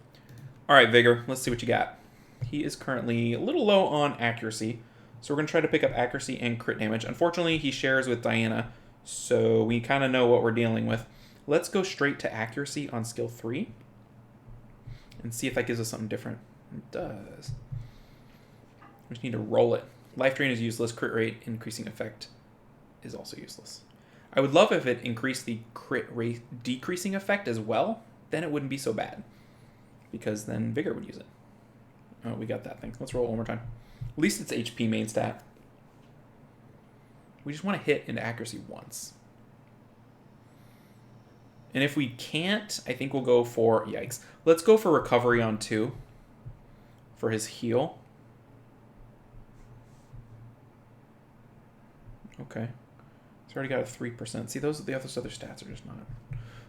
All right, Vigor, let's see what you got. He is currently a little low on accuracy, so we're going to try to pick up accuracy and crit damage. Unfortunately, he shares with Diana, so we kind of know what we're dealing with. Let's go straight to accuracy on skill 3 and see if that gives us something different. It does. We just need to roll it. Life drain is useless. Crit rate increasing effect is also useless. I would love if it increased the crit rate decreasing effect as well. Then it wouldn't be so bad, because then Vigor would use it. Oh, we got that thing. Let's roll it one more time. At least it's HP main stat. We just want to hit into accuracy once. And if we can't, I think we'll go for... Yikes. Let's go for recovery on 2 for his heal. Okay. He's already got a 3%. See, the other stats are just not...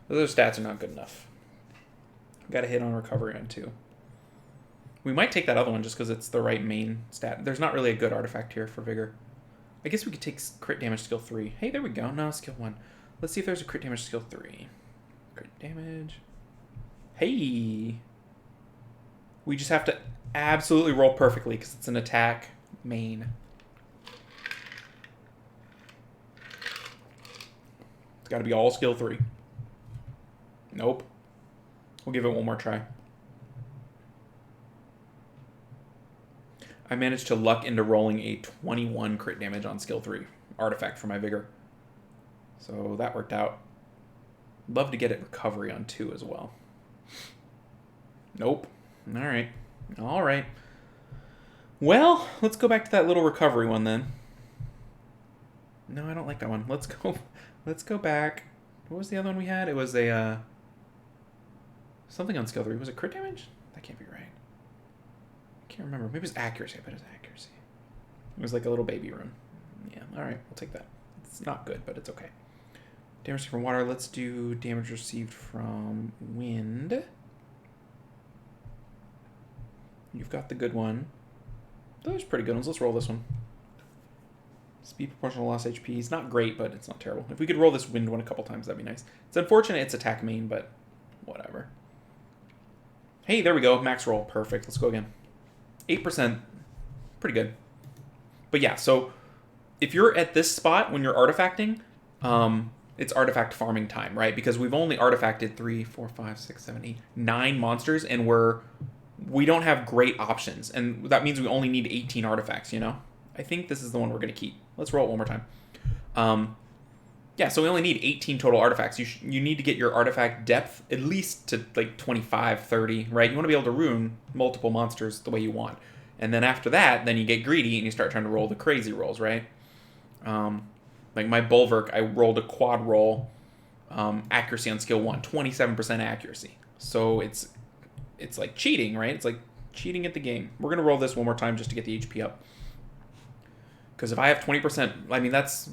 Those other stats are not good enough. Got a hit on recovery on 2. We might take that other one just because it's the right main stat. There's not really a good artifact here for Vigor. I guess we could take crit damage skill 3. Hey, there we go. No, skill 1. Let's see if there's a crit damage skill 3. Crit damage. Hey! We just have to absolutely roll perfectly because it's an attack main. It's got to be all skill 3. Nope. We'll give it one more try. I managed to luck into rolling a 21 crit damage on skill 3 artifact for my Vigor. So that worked out. Love to get it recovery on 2 as well. Nope. Alright. Alright. Well, let's go back to that little recovery one then. No, I don't like that one. Let's go back. What was the other one we had? It was a something on skill 3. Was it crit damage? That can't be right. I can't remember. Maybe it was accuracy. I bet it was accuracy. It was like a little baby rune. Yeah, alright. We'll take that. It's not good, but it's okay. Damage received from water. Let's do damage received from wind. You've got the good one. Those are pretty good ones. Let's roll this one. Speed proportional loss HP is not great, but it's not terrible. If we could roll this wind one a couple times, that'd be nice. It's unfortunate it's attack main, but whatever. Hey, there we go. Max roll. Perfect. Let's go again. 8%. Pretty good. But yeah, so if you're at this spot when you're artifacting, it's artifact farming time, right? Because we've only artifacted 3, 4, 5, 6, 7, 8, 9 monsters, and we don't have great options. And that means we only need 18 artifacts, you know? I think this is the one we're going to keep. Let's roll it one more time. Yeah, so we only need 18 total artifacts. You need to get your artifact depth at least to like 25, 30, right? You want to be able to rune multiple monsters the way you want. And then after that, then you get greedy and you start trying to roll the crazy rolls, right? Like my Bulwark, I rolled a quad roll, accuracy on skill 1, 27% accuracy. So it's like cheating, right? It's like cheating at the game. We're going to roll this one more time just to get the HP up. Because if I have 20%, I mean, that's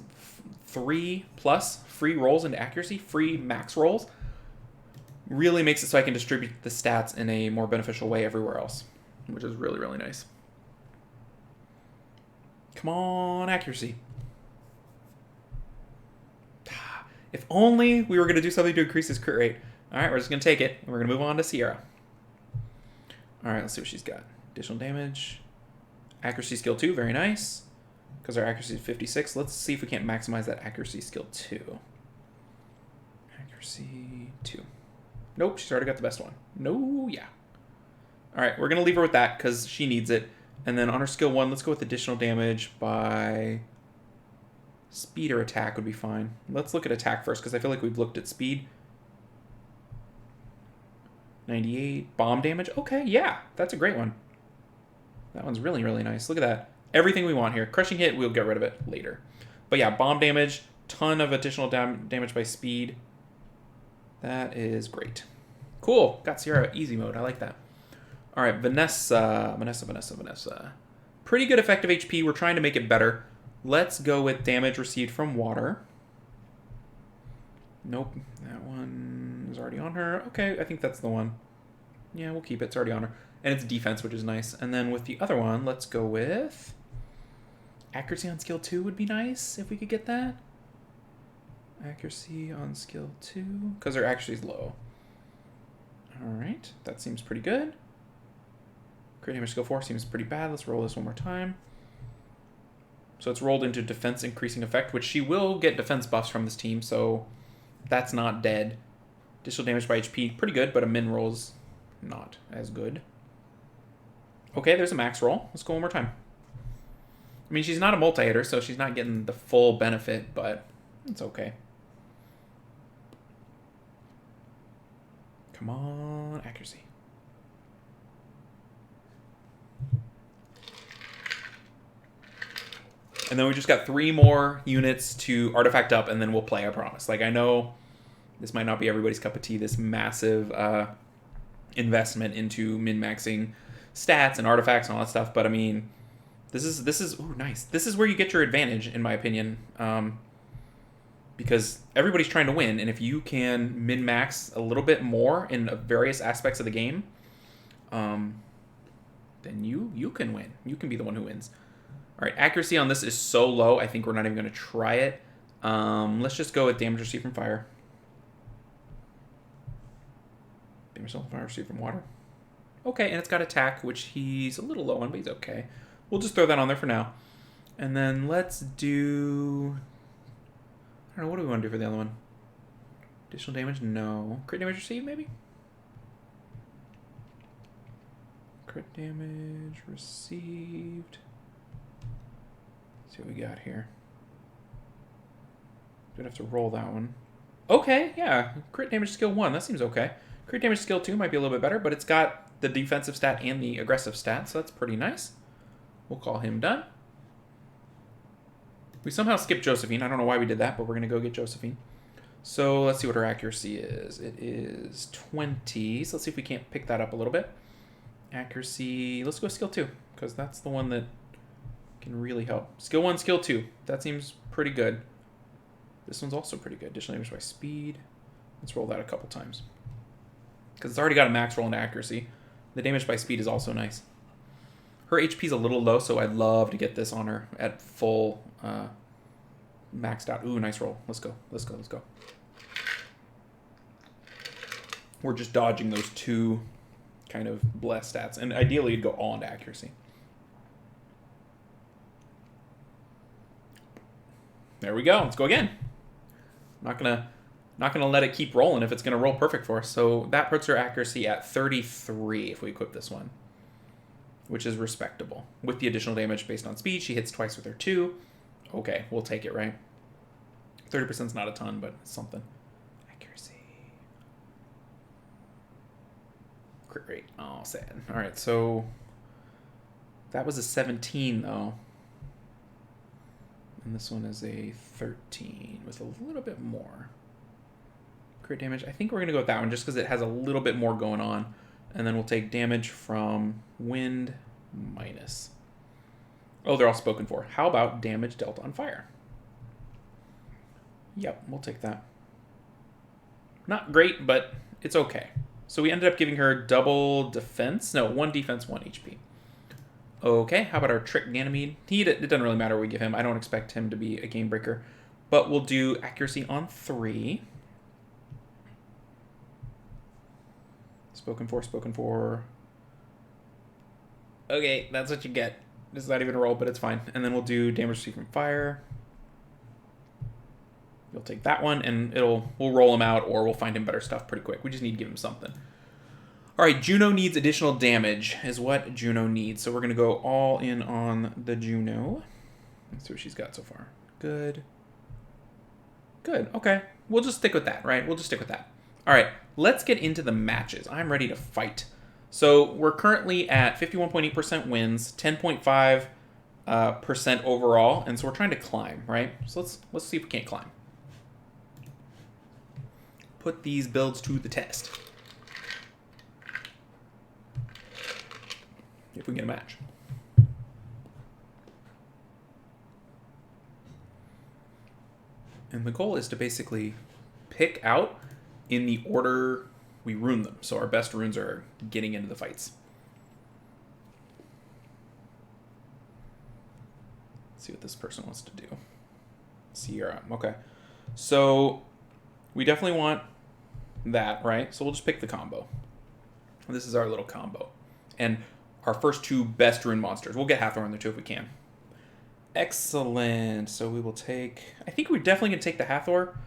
3 plus free rolls into accuracy, free max rolls. Really makes it so I can distribute the stats in a more beneficial way everywhere else, which is really, really nice. Come on, accuracy. If only we were going to do something to increase his crit rate. All right, we're just going to take it. And we're going to move on to Sierra. All right, let's see what she's got. Additional damage. Accuracy skill 2, very nice. Because our accuracy is 56. Let's see if we can't maximize that accuracy skill 2. Accuracy 2. Nope, she's already got the best one. No, yeah. All right, we're going to leave her with that because she needs it. And then on her skill 1, let's go with additional damage by speed or attack would be fine. Let's look at attack first because I feel like we've looked at speed. 98. Bomb damage. Okay, yeah, that's a great one. That one's really, really nice. Look at that. Everything we want here. Crushing hit, we'll get rid of it later. But yeah, bomb damage, ton of additional damage by speed. That is great. Cool. Got Sierra easy mode. I like that. All right, Vanessa. Pretty good effective HP. We're trying to make it better. Let's go with damage received from water. Nope, that one is already on her. Okay, I think that's the one. Yeah, we'll keep it. It's already on her. And it's defense, which is nice. And then with the other one, let's go with accuracy on skill 2 would be nice if we could get that. Accuracy on skill 2, because her accuracy is low. All right, that seems pretty good. Crit damage skill 4 seems pretty bad. Let's roll this one more time. So it's rolled into defense increasing effect, which she will get defense buffs from this team, so that's not dead. Additional damage by HP, pretty good, but a min roll's not as good. Okay, there's a max roll. Let's go one more time. I mean, she's not a multi-hitter, so she's not getting the full benefit, but it's okay. Come on, accuracy. And then we just got 3 more units to artifact up, and then we'll play, I promise. Like, I know This might not be everybody's cup of tea, this massive investment into min-maxing stats and artifacts and all that stuff, but I mean, this is ooh, nice. This is where you get your advantage, in my opinion, because everybody's trying to win, and if you can min-max a little bit more in various aspects of the game, then you can win. You can be the one who wins. All right, accuracy on this is so low, I think we're not even going to try it. Let's just go with damage received from fire. Damage from fire received from water. Okay, and it's got attack, which he's a little low on, but he's okay. We'll just throw that on there for now. And then let's do... I don't know, what do we want to do for the other one? Additional damage? No. Crit damage received, maybe? Crit damage received. Let's see what we got here. Gonna have to roll that one. Okay, yeah. Crit damage skill 1. That seems okay. Crit damage skill 2 might be a little bit better, but it's got the defensive stat and the aggressive stat, so that's pretty nice. We'll call him done. We somehow skipped Josephine. I don't know why we did that, but we're going to go get Josephine. So let's see what her accuracy is. It is 20. So let's see if we can't pick that up a little bit. Accuracy. Let's go skill 2, because that's the one that can really help. Skill 1, skill 2. That seems pretty good. This one's also pretty good. Additional damage by speed. Let's roll that a couple times, because it's already got a max roll into accuracy. The damage by speed is also nice. Her HP's a little low, so I'd love to get this on her at full maxed out. Ooh, nice roll. Let's go. Let's go. Let's go. We're just dodging those two kind of blessed stats, and ideally you'd go all into accuracy. There we go. Let's go again. Not gonna let it keep rolling if it's gonna roll perfect for us. So that puts her accuracy at 33 if we equip this one, which is respectable. With the additional damage based on speed, she hits twice with her 2. Okay, we'll take it, right? 30% is not a ton, but it's something. Accuracy. Crit rate. Oh, sad. All right, so that was a 17, though. And this one is a 13 with a little bit more. Crit damage. I think we're going to go with that one just because it has a little bit more going on. And then we'll take damage from wind minus. Oh, they're all spoken for. How about damage dealt on fire? Yep, we'll take that. Not great, but it's okay. So we ended up giving her double defense. No, 1 defense, 1 HP. Okay, how about our Trick Ganymede? It doesn't really matter what we give him. I don't expect him to be a game breaker. But we'll do accuracy on 3. Spoken for. Okay, that's what you get. It's not even a roll, but it's fine. And then we'll do damage received from fire. You'll take that one, and we'll roll him out, or we'll find him better stuff pretty quick. We just need to give him something. All right, Juno needs additional damage, is what Juno needs. So we're going to go all in on the Juno. Let's see what she's got so far. Good. Good, okay. We'll just stick with that, right? We'll just stick with that. All right, let's get into the matches. I'm ready to fight. So we're currently at 51.8% wins, 10.5% overall, and so we're trying to climb, right? So let's see if we can't climb. Put these builds to the test. If we can get a match. And the goal is to basically pick out in the order we rune them. So our best runes are getting into the fights. Let's see what this person wants to do. Sierra. Okay. So we definitely want that, right? So we'll just pick the combo. This is our little combo. And our first 2 best rune monsters. We'll get Hathor in there too if we can. Excellent. So we will take... I think we're definitely going to take the Hathor.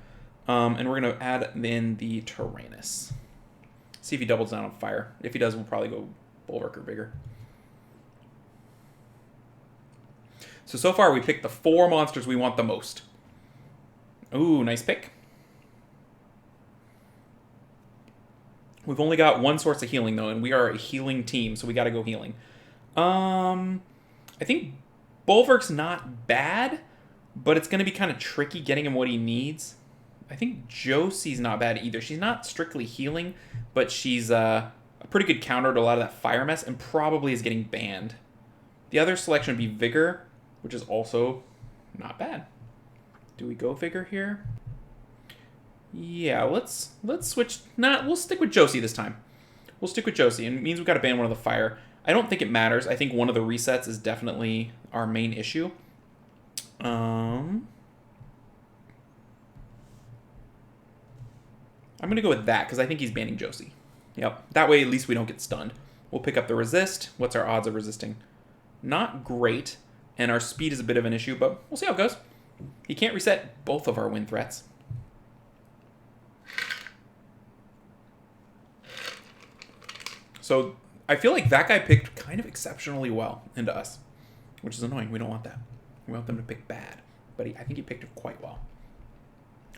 And we're going to add in the Taranis. See if he doubles down on fire. If he does, we'll probably go Bulwark or Vigor. So far we picked the 4 monsters we want the most. Ooh, nice pick. We've only got 1 source of healing, though, and we are a healing team, so we got to go healing. I think Bulwark's not bad, but it's going to be kind of tricky getting him what he needs. I think Josie's not bad either. She's not strictly healing, but she's a pretty good counter to a lot of that fire mess and probably is getting banned. The other selection would be Vigor, which is also not bad. Do we go Vigor here? Yeah, let's switch. We'll stick with Josie this time. We'll stick with Josie, and it means we've got to ban one of the fire. I don't think it matters. I think one of the resets is definitely our main issue. I'm going to go with that, because I think he's banning Josie. Yep, that way at least we don't get stunned. We'll pick up the resist. What's our odds of resisting? Not great, and our speed is a bit of an issue, but we'll see how it goes. He can't reset both of our win threats. So I feel like that guy picked kind of exceptionally well into us, which is annoying. We don't want that. We want them to pick bad. But I think he picked it quite well.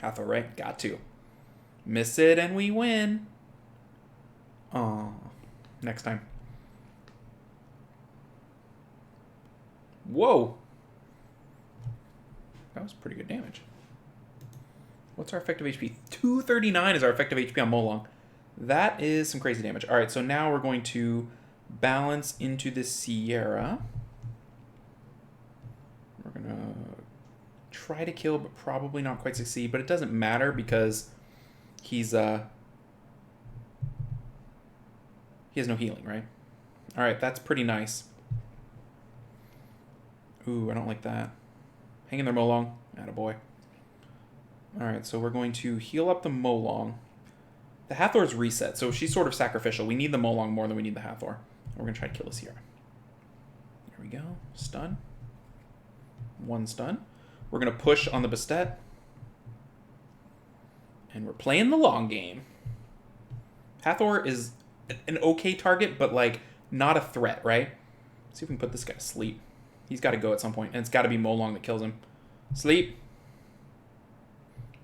Hathor, right? Got to. Miss it and we win. Oh, next time. Whoa. That was pretty good damage. What's our effective HP? 239 is our effective HP on Molong. That is some crazy damage. All right, so now we're going to balance into the Sierra. We're going to try to kill, but probably not quite succeed. But it doesn't matter because he has no healing, right? All right, that's pretty nice. Ooh, I don't like that. Hang in there, Molong. Attaboy. All right, so we're going to heal up the Molong. The Hathor's reset, so she's sort of sacrificial. We need the Molong more than we need the Hathor. We're going to try to kill the Sierra. There we go. Stun. One stun. We're going to push on the Bastet. And we're playing the long game. Hathor is an okay target, but, like, not a threat, right? Let's see if we can put this guy to sleep. He's got to go at some point, and it's got to be Molong that kills him. Sleep.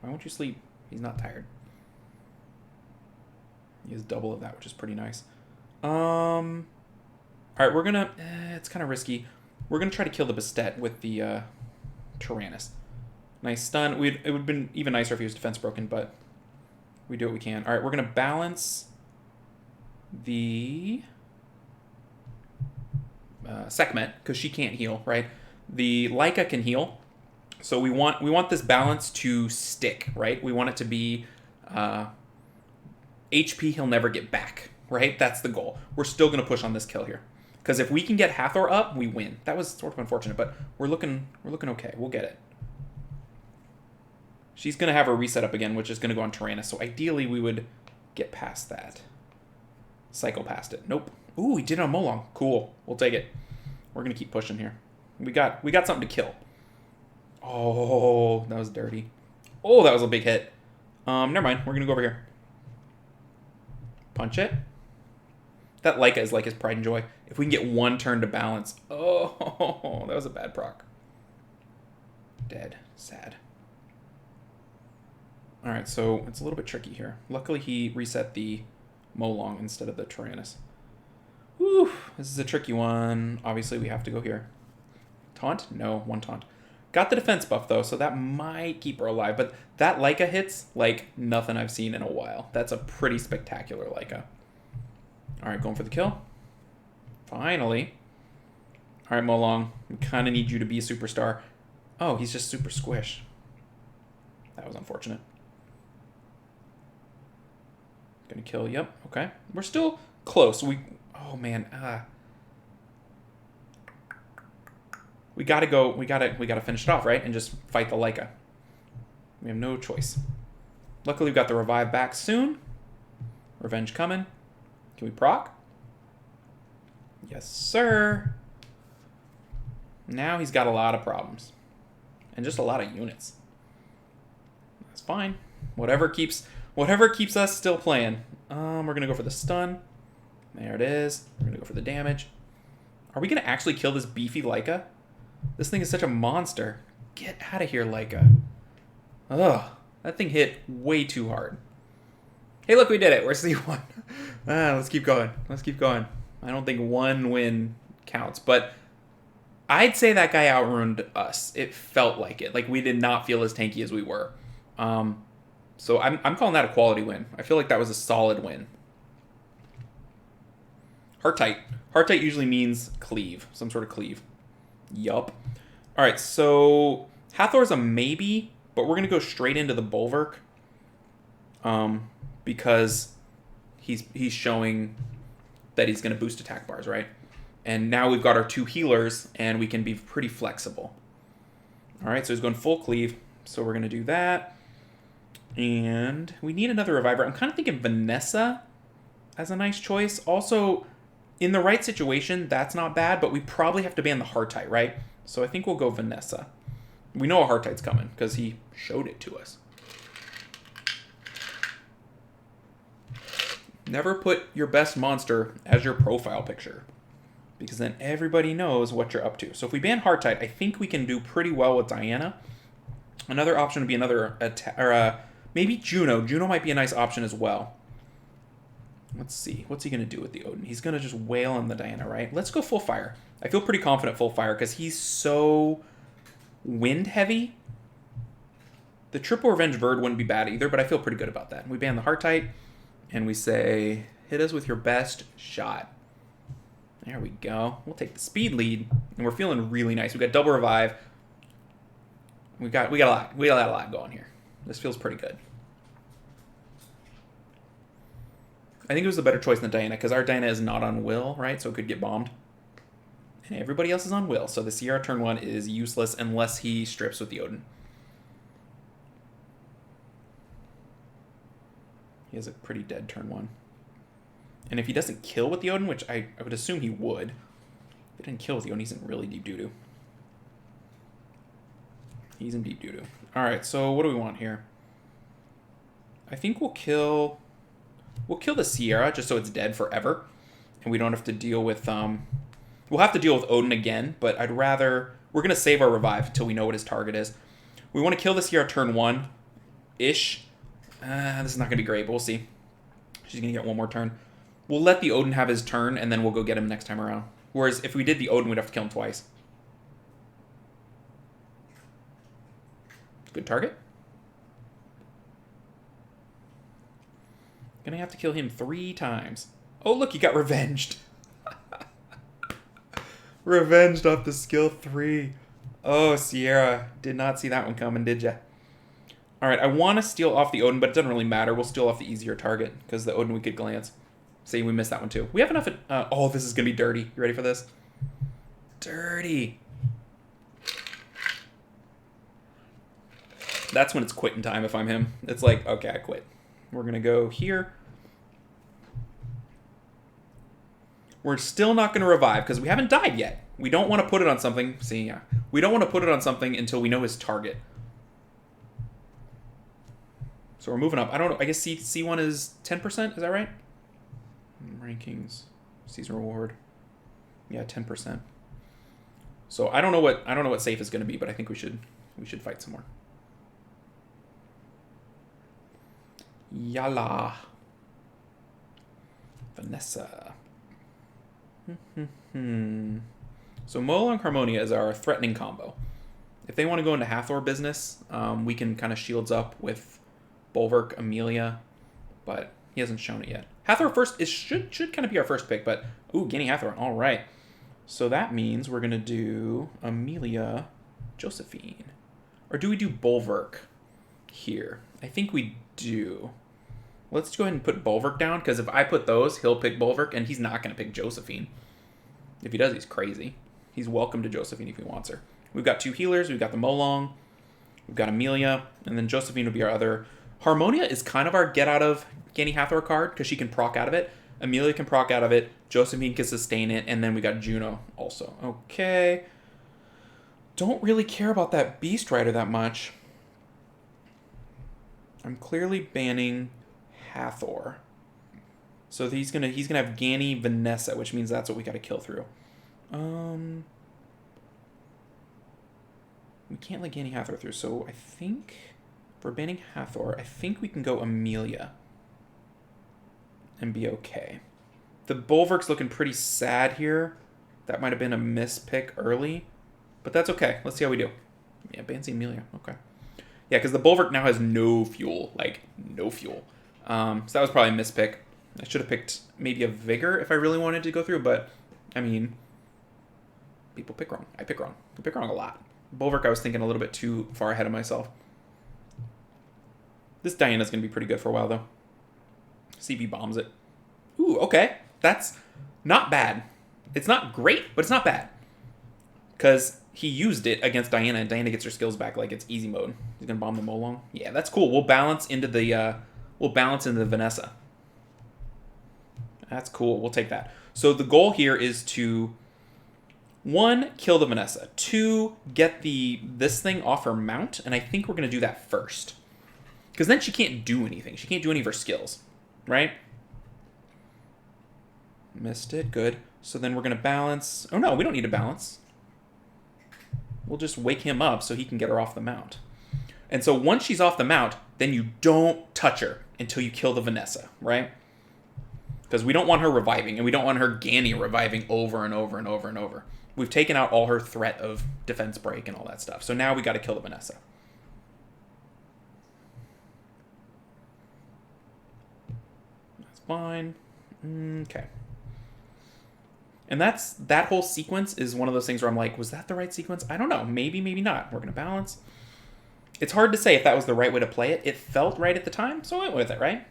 Why won't you sleep? He's not tired. He has double of that, which is pretty nice. All right, we're going to... it's kind of risky. We're going to try to kill the Bastet with the Taranis. Nice stun. It would have been even nicer if he was defense broken, but we do what we can. All right, we're going to balance the Sekhmet, because she can't heal, right? The Leica can heal. So we want this balance to stick, right? We want it to be... HP he'll never get back, right? That's the goal. We're still going to push on this kill here. Because if we can get Hathor up, we win. That was sort of unfortunate, but we're looking okay. We'll get it. She's going to have her reset up again, which is going to go on Taranis. So ideally, we would get past that. Cycle past it. Nope. Ooh, we did it on Molong. Cool. We'll take it. We're going to keep pushing here. We got something to kill. Oh, that was dirty. Oh, that was a big hit. Never mind. We're going to go over here. Punch it. That Leica is like his pride and joy. If we can get one turn to balance. Oh, that was a bad proc. Dead. Sad. Alright, so it's a little bit tricky here. Luckily, he reset the Molong instead of the Taranis. Whew, this is a tricky one. Obviously, we have to go here. Taunt? No, one taunt. Got the defense buff, though, so that might keep her alive. But that Leica hits like nothing I've seen in a while. That's a pretty spectacular Leica. All right, going for the kill. Finally. All right, Molong. We kind of need you to be a superstar. Oh, he's just super squish. That was unfortunate. Gonna kill. Yep. Okay. We're still close. Oh, man. We gotta go. We gotta finish it off, right? And just fight the Leica. We have no choice. Luckily, we've got the revive back soon. Revenge coming. Can we proc? Yes, sir. Now he's got a lot of problems. And just a lot of units. That's fine. Whatever keeps us still playing. We're gonna go for the stun. There it is. We're gonna go for the damage. Are we gonna actually kill this beefy Leica? This thing is such a monster. Get out of here, Leica. Ugh. That thing hit way too hard. Hey, look, we did it. We're C1. Let's keep going. Let's keep going. I don't think one win counts, but I'd say that guy outruined us. It felt like it. Like, we did not feel as tanky as we were. So I'm calling that a quality win. I feel like that was a solid win. Heartite. Heartite usually means cleave. Some sort of cleave. Yup. Alright, so Hathor's a maybe, but we're going to go straight into the Bulwark. Because he's showing that he's going to boost attack bars, right? And now we've got our 2 healers, and we can be pretty flexible. Alright, so he's going full cleave. So we're going to do that. And we need another reviver. I'm kind of thinking Vanessa as a nice choice. Also, in the right situation, that's not bad, but we probably have to ban the Heartite, right? So I think we'll go Vanessa. We know a Heartite's coming because he showed it to us. Never put your best monster as your profile picture, because then everybody knows what you're up to. So if we ban Heartite, I think we can do pretty well with Diana. Another option would be another maybe Juno. Juno might be a nice option as well. Let's see. What's he going to do with the Odin? He's going to just wail on the Diana, right? Let's go full fire. I feel pretty confident full fire because he's so wind heavy. The triple revenge Verd wouldn't be bad either, but I feel pretty good about that. We ban the Heartite, and we say, hit us with your best shot. There we go. We'll take the speed lead, and we're feeling really nice. We got double revive. We got a lot going here. This feels pretty good. I think it was a better choice than Diana, because our Diana is not on will, right? So it could get bombed. And everybody else is on will, so the Sierra turn 1 is useless unless he strips with the Odin. He has a pretty dead turn 1. And if he doesn't kill with the Odin, which I would assume he would, if he didn't kill with the Odin, he's in really deep doo-doo. He's in deep doo-doo. Alright, so what do we want here? I think we'll kill the Sierra just so it's dead forever. And we don't have to deal with... we'll have to deal with Odin again, but I'd rather... We're going to save our revive until we know what his target is. We want to kill the Sierra turn 1-ish. This is not going to be great, but we'll see. She's going to get one more turn. We'll let the Odin have his turn, and then we'll go get him next time around. Whereas if we did the Odin, we'd have to kill him twice. Good target. Gonna have to kill him 3 times. Oh, look, he got revenged. Revenged off the skill 3. Oh, Sierra. Did not see that one coming, did ya? Alright, I want to steal off the Odin, but it doesn't really matter. We'll steal off the easier target, because the Odin we could glance. See, we missed that one too. We have enough... oh, this is going to be dirty. You ready for this? Dirty. That's when it's quitting time if I'm him. It's like, okay, I quit. We're going to go here. We're still not going to revive because we haven't died yet. We don't want to put it on something. See, yeah. We don't want to put it on something until we know his target. So we're moving up. I don't know. I guess C1 is 10%. Is that right? Rankings. Season reward. Yeah, 10%. So I don't know what safe is going to be, but I think we should fight some more. Yalla. Vanessa. So Molong Harmonia is our threatening combo. If they want to go into Hathor business, we can kind of shields up with Bulwark, Amelia, but he hasn't shown it yet. Hathor first should kind of be our first pick, but ooh, Guinea Hathor. All right. So that means we're gonna do Amelia, Josephine, or do we do Bulwark here? I think we do. Let's go ahead and put Bulwark down, because if I put those, he'll pick Bulwark, and he's not going to pick Josephine. If he does, he's crazy. He's welcome to Josephine if he wants her. We've got 2 healers. We've got the Molong. We've got Amelia. And then Josephine would be our other. Harmonia is kind of our get out of Guinea Hathor card, because she can proc out of it. Amelia can proc out of it. Josephine can sustain it. And then we got Juno also. Okay. Don't really care about that Beast Rider that much. I'm clearly banning Hathor. So he's gonna have Gani Vanessa, which means that's what we gotta kill through. We can't let Gani Hathor through, so I think for banning Hathor, I think we can go Amelia and be okay. The Bulwark's looking pretty sad here. That might have been a mispick early, but that's okay. Let's see how we do. Yeah, Bancy Amelia. Okay. Yeah, because the Bulwark now has no fuel. Like, no fuel. So that was probably a mispick. I should have picked maybe a Vigor if I really wanted to go through, but, I mean, people pick wrong. I pick wrong. I pick wrong a lot. Bulwark, I was thinking a little bit too far ahead of myself. This Diana's going to be pretty good for a while, though. CB bombs it. Ooh, okay. That's not bad. It's not great, but it's not bad. Because he used it against Diana, and Diana gets her skills back like it's easy mode. He's going to bomb the Molong. Yeah, that's cool. We'll balance into the Vanessa. That's cool. We'll take that. So the goal here is to, 1, kill the Vanessa. 2, get this thing off her mount, and I think we're going to do that first. Because then she can't do anything. She can't do any of her skills, right? Missed it. Good. So then we're going to balance. Oh, no, we don't need to balance. We'll just wake him up so he can get her off the mount. And so once she's off the mount, then you don't touch her until you kill the Vanessa, right? Because we don't want her reviving, and we don't want her Ganny reviving over and over and over and over. We've taken out all her threat of defense break and all that stuff. So now we got to kill the Vanessa. That's fine. Okay. And that whole sequence is one of those things where I'm like, was that the right sequence? I don't know. Maybe, maybe not. We're going to balance. It's hard to say if that was the right way to play it. It felt right at the time, so I went with it, right?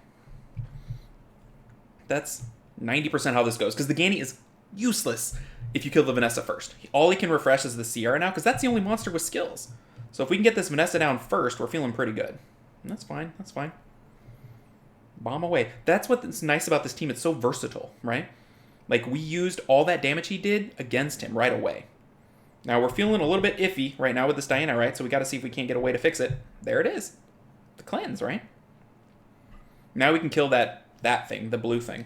That's 90% how this goes, because the Ganny is useless if you kill the Vanessa first. All he can refresh is the Sierra now, because that's the only monster with skills. So if we can get this Vanessa down first, we're feeling pretty good. And that's fine. That's fine. Bomb away. That's what's nice about this team. It's so versatile, right? Like, we used all that damage he did against him right away. Now, we're feeling a little bit iffy right now with this Diana, right? So we got to see if we can't get a way to fix it. There it is. The cleanse, right? Now we can kill that thing, the blue thing.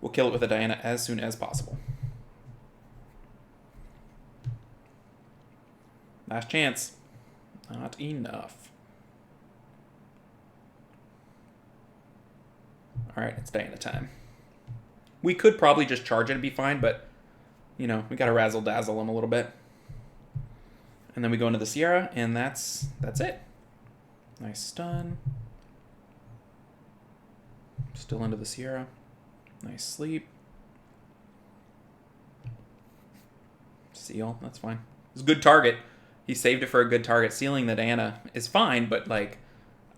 We'll kill it with a Diana as soon as possible. Last chance. Not enough. Alright, it's Diana time. We could probably just charge it and be fine, but, you know, we got to razzle-dazzle him a little bit. And then we go into the Sierra, and that's it. Nice stun. Still into the Sierra. Nice sleep. Seal, that's fine. It's a good target. He saved it for a good target. Sealing the Diana is fine, but, like,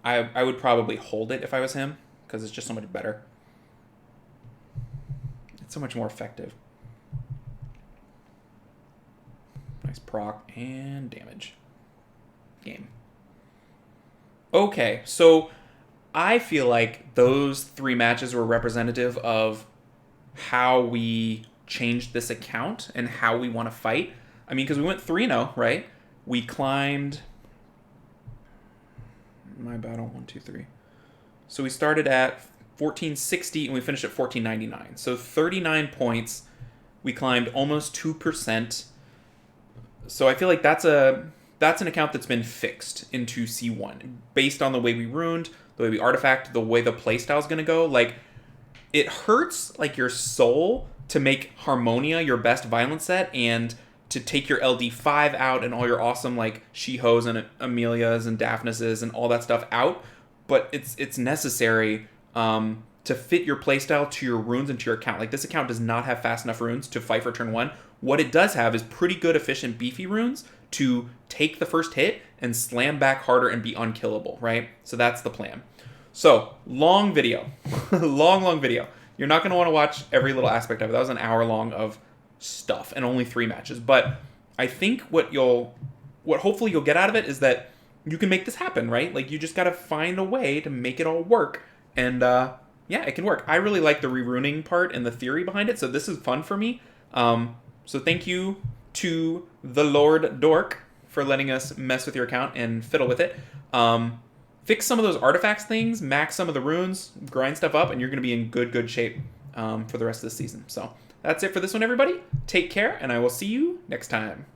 I would probably hold it if I was him, because it's just so much better. It's so much more effective. Nice proc and damage. Game. Okay, so I feel like those 3 matches were representative of how we changed this account and how we want to fight. I mean, because we went 3-0, right? We climbed... My battle, 1, 2, 3. So we started at 1460 and we finished at 1499. So 39 points. We climbed almost 2%. So I feel like that's an account that's been fixed into C1 based on the way we runed, the way we artifact, the way the playstyle is going to go. Like, it hurts like your soul to make Harmonia your best violence set and to take your LD5 out and all your awesome like She-Hos and Amelias and Daphneses and all that stuff out. But it's necessary to fit your playstyle to your runes and to your account. Like, this account does not have fast enough runes to fight for turn 1. What it does have is pretty good, efficient, beefy runes to take the first hit and slam back harder and be unkillable, right? So that's the plan. So, long video. long video. You're not going to want to watch every little aspect of it. That was an hour long of stuff and only 3 matches. But I think what hopefully you'll get out of it is that you can make this happen, right? Like, you just got to find a way to make it all work. And, yeah, it can work. I really like the reruning part and the theory behind it, so this is fun for me. So thank you to the LordxDork for letting us mess with your account and fiddle with it. Fix some of those artifacts things, max some of the runes, grind stuff up, and you're going to be in good shape for the rest of the season. So that's it for this one, everybody. Take care, and I will see you next time.